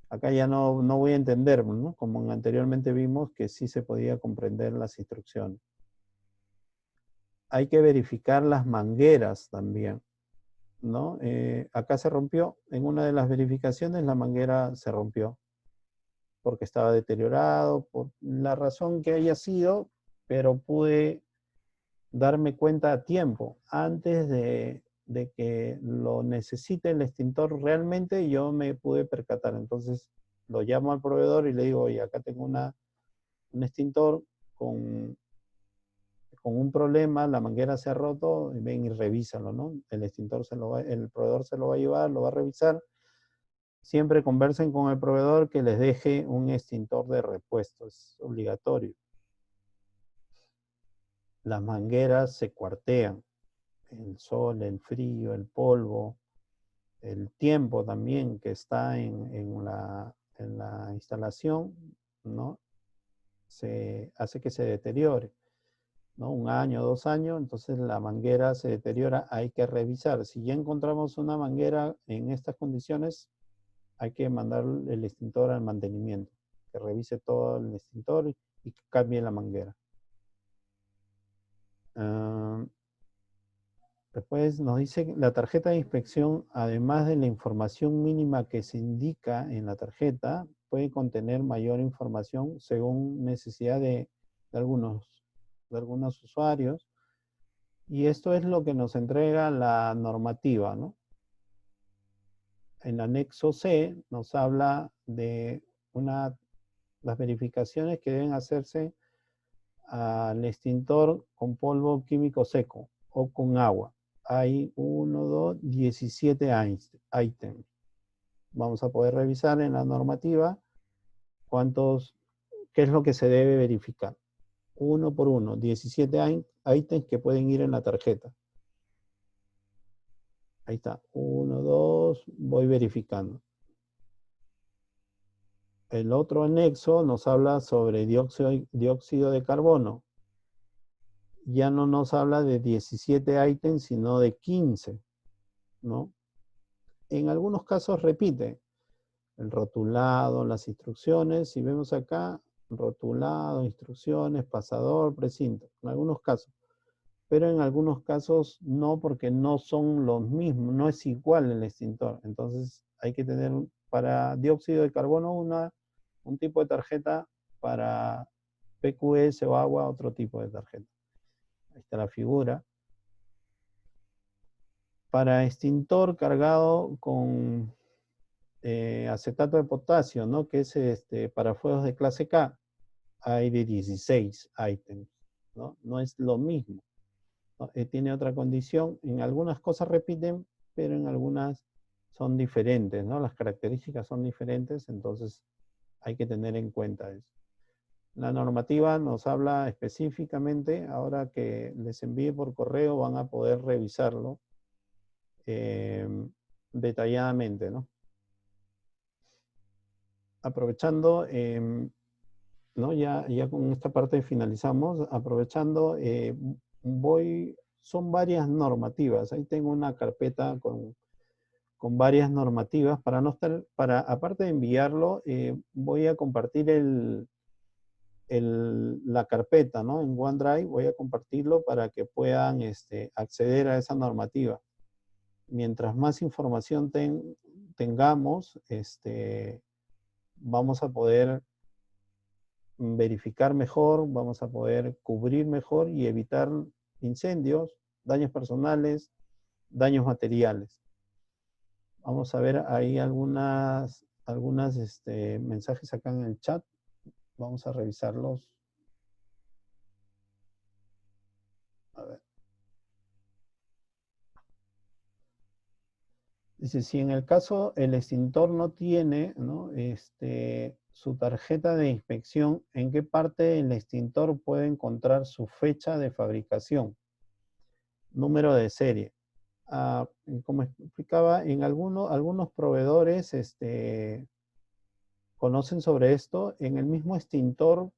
Acá ya no voy a entender, ¿no? Como anteriormente vimos que sí se podía comprender las instrucciones. Hay que verificar las mangueras también, ¿no? Acá se rompió, en una de las verificaciones la manguera se rompió porque estaba deteriorado, por la razón que haya sido, pero pude darme cuenta a tiempo, antes de que lo necesite el extintor realmente, yo me pude percatar. Entonces lo llamo al proveedor y le digo, oye, acá tengo un extintor con un problema, la manguera se ha roto, y ven y revísalo, ¿no? El proveedor se lo va a llevar, lo va a revisar. Siempre conversen con el proveedor que les deje un extintor de repuesto, es obligatorio. Las mangueras se cuartean. El sol, el frío, el polvo, el tiempo también que está en la instalación, ¿no? Se hace que se deteriore, ¿no? 1 año, 2 años, entonces la manguera se deteriora, hay que revisar. Si ya encontramos una manguera en estas condiciones, hay que mandar el extintor al mantenimiento, que revise todo el extintor y que cambie la manguera. Después nos dice que la tarjeta de inspección, además de la información mínima que se indica en la tarjeta, puede contener mayor información según necesidad de algunos usuarios. Y esto es lo que nos entrega la normativa, ¿no? En el anexo C nos habla de las verificaciones que deben hacerse al extintor con polvo químico seco o con agua. Hay 17 ítems. Vamos a poder revisar en la normativa qué es lo que se debe verificar. Uno por uno, 17 ítems que pueden ir en la tarjeta. Ahí está, 1, 2, voy verificando. El otro anexo nos habla sobre dióxido de carbono. Ya no nos habla de 17 ítems, sino de 15, ¿no? En algunos casos repite el rotulado, las instrucciones. Si vemos acá, rotulado, instrucciones, pasador, precinto, en algunos casos. pero en algunos casos no, porque no son los mismos, no es igual el extintor. Entonces hay que tener para dióxido de carbono un tipo de tarjeta, para PQS o agua otro tipo de tarjeta. Ahí está la figura. Para extintor cargado con acetato de potasio, ¿no? Que es para fuegos de clase K, hay de 16 ítems, ¿no? No es lo mismo, ¿no? Tiene otra condición. En algunas cosas repiten, pero en algunas son diferentes, ¿no? Las características son diferentes, entonces hay que tener en cuenta eso. La normativa nos habla específicamente, ahora que les envíe por correo van a poder revisarlo detalladamente, ¿no? Aprovechando, ¿no? Ya con esta parte finalizamos. Aprovechando, son varias normativas. Ahí tengo una carpeta con varias normativas. Para no estar, aparte de enviarlo, voy a compartir la carpeta, ¿no? En OneDrive voy a compartirlo para que puedan acceder a esa normativa. Mientras más información tengamos, vamos a poder verificar mejor, vamos a poder cubrir mejor y evitar incendios, daños personales, daños materiales. Vamos a ver ahí algunos mensajes acá en el chat. Vamos a revisarlos. A ver. Dice, si en el caso el extintor no tiene, ¿no? Su tarjeta de inspección, ¿en qué parte del extintor puede encontrar su fecha de fabricación? Número de serie. Como explicaba, en algunos proveedores conocen sobre esto. En el mismo extintor,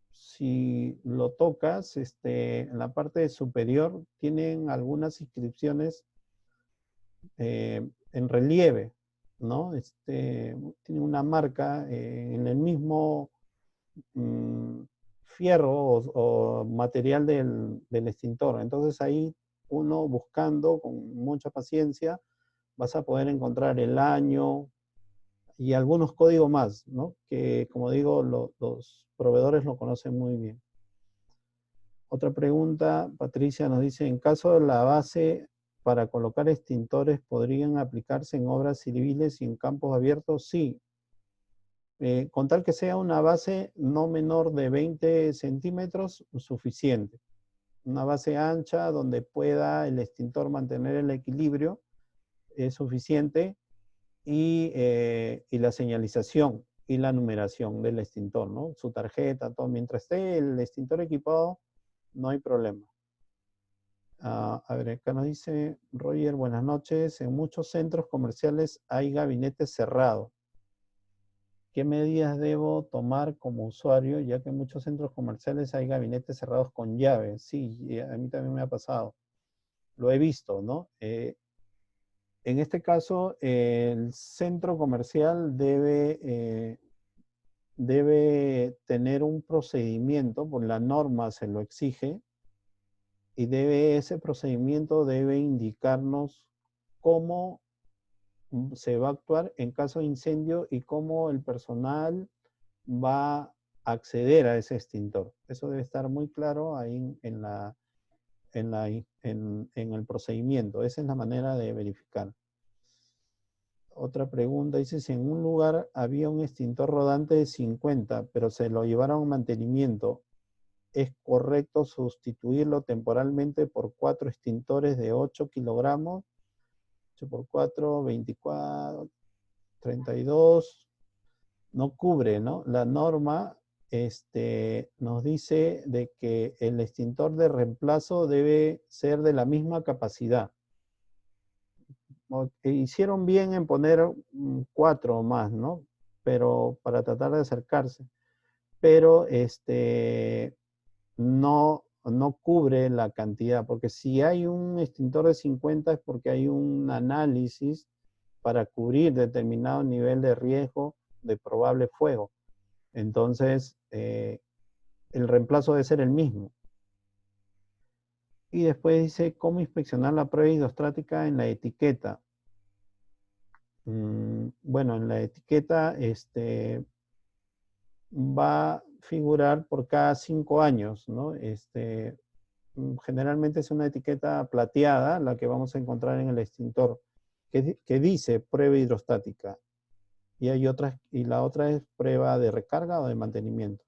si lo tocas, en la parte superior tienen algunas inscripciones en relieve, ¿no? Tiene una marca en el mismo fierro o material del extintor. Entonces ahí uno buscando con mucha paciencia vas a poder encontrar el año y algunos códigos más, ¿no? Que como digo, los proveedores lo conocen muy bien. Otra pregunta, Patricia nos dice, en caso de la base para colocar extintores, ¿podrían aplicarse en obras civiles y en campos abiertos? Sí. Con tal que sea una base no menor de 20 centímetros, suficiente. Una base ancha donde pueda el extintor mantener el equilibrio es suficiente, y la señalización y la numeración del extintor, ¿no? Su tarjeta, todo. Mientras esté el extintor equipado, no hay problema. A ver, acá nos dice Roger, buenas noches. En muchos centros comerciales hay gabinetes cerrados. ¿Qué medidas debo tomar como usuario, ya que en muchos centros comerciales hay gabinetes cerrados con llave? Sí, a mí también me ha pasado. Lo he visto, ¿no? En este caso, el centro comercial debe tener un procedimiento, por la norma se lo exige, y ese procedimiento debe indicarnos cómo se va a actuar en caso de incendio y cómo el personal va a acceder a ese extintor. Eso debe estar muy claro ahí en el procedimiento. Esa es la manera de verificar. Otra pregunta dice, si en un lugar había un extintor rodante de 50, pero se lo llevaron a mantenimiento, ¿es correcto sustituirlo temporalmente por 4 extintores de 8 kilogramos? 8 por 4, 24, 32. No cubre, ¿no? La norma nos dice de que el extintor de reemplazo debe ser de la misma capacidad. Hicieron bien en poner 4 o más, ¿no? Pero para tratar de acercarse. Pero no cubre la cantidad, porque si hay un extintor de 50 es porque hay un análisis para cubrir determinado nivel de riesgo de probable fuego. Entonces, el reemplazo debe ser el mismo. Y después dice, ¿cómo inspeccionar la prueba hidrostática en la etiqueta? Bueno, en la etiqueta va a figurar por cada 5 años, ¿no? Generalmente es una etiqueta plateada, la que vamos a encontrar en el extintor, que dice prueba hidrostática. Y hay otras, y la otra es prueba de recarga o de mantenimiento.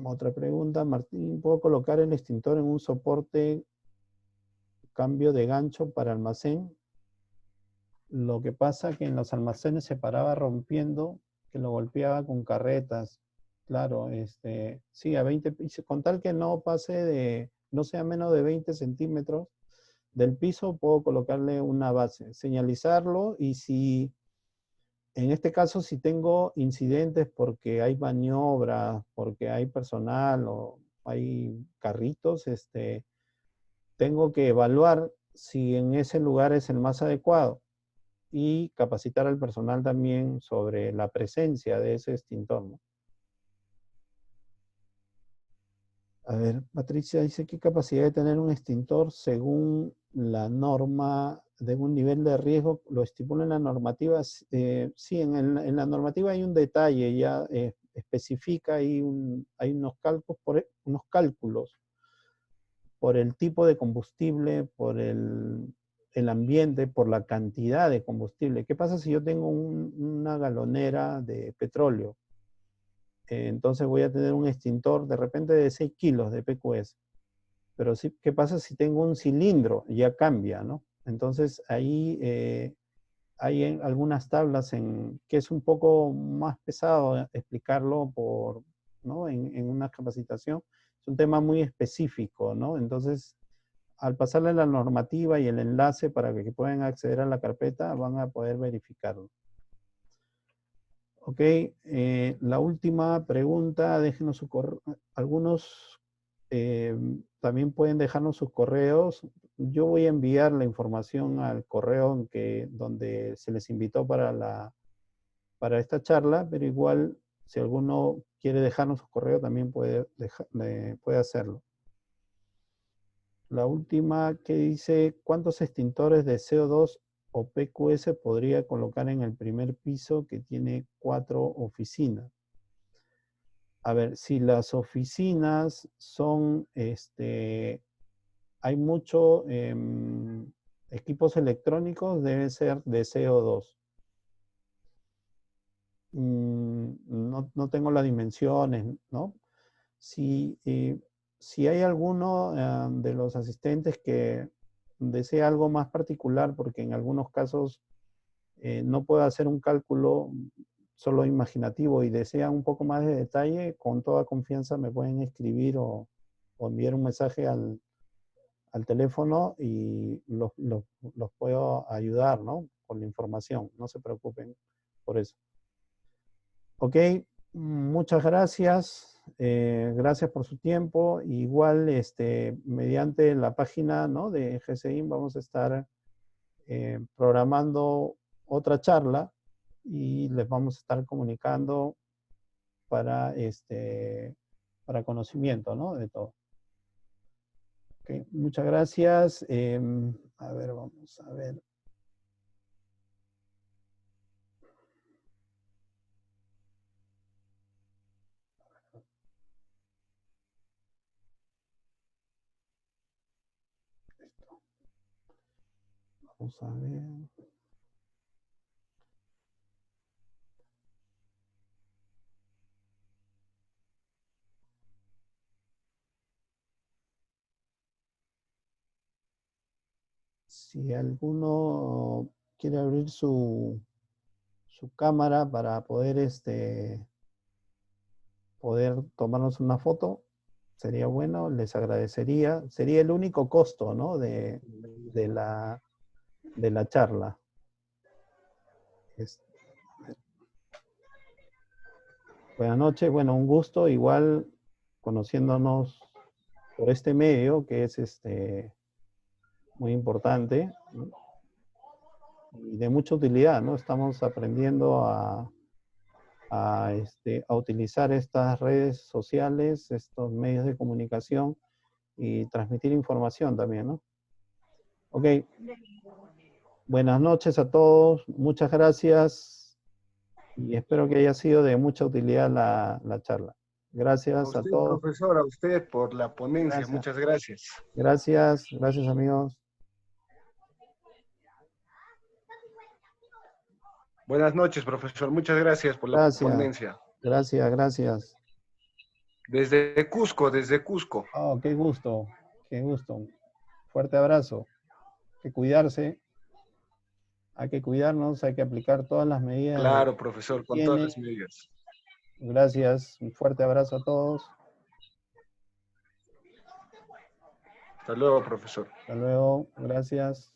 Otra pregunta, Martín, ¿puedo colocar el extintor en un soporte cambio de gancho para almacén? Lo que pasa que en los almacenes se paraba rompiendo, que lo golpeaba con carretas. Claro, sí, a 20 pisos, con tal que no pase de, no sea menos de 20 centímetros del piso, puedo colocarle una base, señalizarlo, y si, en este caso, si tengo incidentes porque hay maniobras, porque hay personal o hay carritos, tengo que evaluar si en ese lugar es el más adecuado y capacitar al personal también sobre la presencia de ese extintor, ¿no? A ver, Patricia dice, ¿qué capacidad de tener un extintor según la norma de un nivel de riesgo? Lo estipula en la normativa. Sí, en la normativa hay un detalle, ya especifica, hay unos cálculos por el tipo de combustible, por el ambiente, por la cantidad de combustible. ¿Qué pasa si yo tengo una galonera de petróleo? Entonces voy a tener un extintor de repente de 6 kilos de PQS. Pero sí, ¿qué pasa si tengo un cilindro? Ya cambia, ¿no? Entonces ahí hay algunas tablas que es un poco más pesado explicarlo ¿no? En una capacitación. Es un tema muy específico, ¿no? Entonces, al pasarle la normativa y el enlace para que puedan acceder a la carpeta, van a poder verificarlo. Ok, la última pregunta, déjenos su correo. Algunos también pueden dejarnos sus correos. Yo voy a enviar la información al correo donde se les invitó para esta charla, pero igual si alguno quiere dejarnos su correo también puede hacerlo. La última que dice, ¿cuántos extintores de CO2 o PQS podría colocar en el primer piso que tiene 4 oficinas? A ver, si las oficinas son, hay mucho equipos electrónicos, debe ser de CO2. No tengo las dimensiones, ¿no? Si, si hay alguno de los asistentes que desea algo más particular, porque en algunos casos no puedo hacer un cálculo solo imaginativo y desea un poco más de detalle, con toda confianza me pueden escribir o enviar un mensaje al teléfono y los puedo ayudar, ¿no? Con la información, no se preocupen por eso. Ok, muchas gracias. Gracias por su tiempo. Igual, mediante la página, ¿no?, de GCIM vamos a estar programando otra charla y les vamos a estar comunicando para conocimiento, ¿no?, de todo. Ok, muchas gracias. A ver, vamos a ver. Vamos a ver. Si alguno quiere abrir su cámara para poder tomarnos una foto, sería bueno, les agradecería. Sería el único costo, ¿no?, de la charla. Buenas noches, bueno, un gusto, igual conociéndonos por este medio que es muy importante, ¿no?, y de mucha utilidad, ¿no? Estamos aprendiendo a utilizar estas redes sociales, estos medios de comunicación y transmitir información también, ¿no? Ok, buenas noches a todos, muchas gracias y espero que haya sido de mucha utilidad la charla. A Gracias a usted, todos. profesor, a usted por la ponencia. Gracias. Muchas gracias. Gracias amigos. Buenas noches, profesor. Muchas gracias por la ponencia. Gracias. Desde Cusco, desde Cusco. Oh, qué gusto, qué gusto. Fuerte abrazo. Hay que cuidarse, hay que cuidarnos, hay que aplicar todas las medidas. Claro, profesor, con todas las medidas. Gracias, un fuerte abrazo a todos. Hasta luego, profesor. Hasta luego, gracias.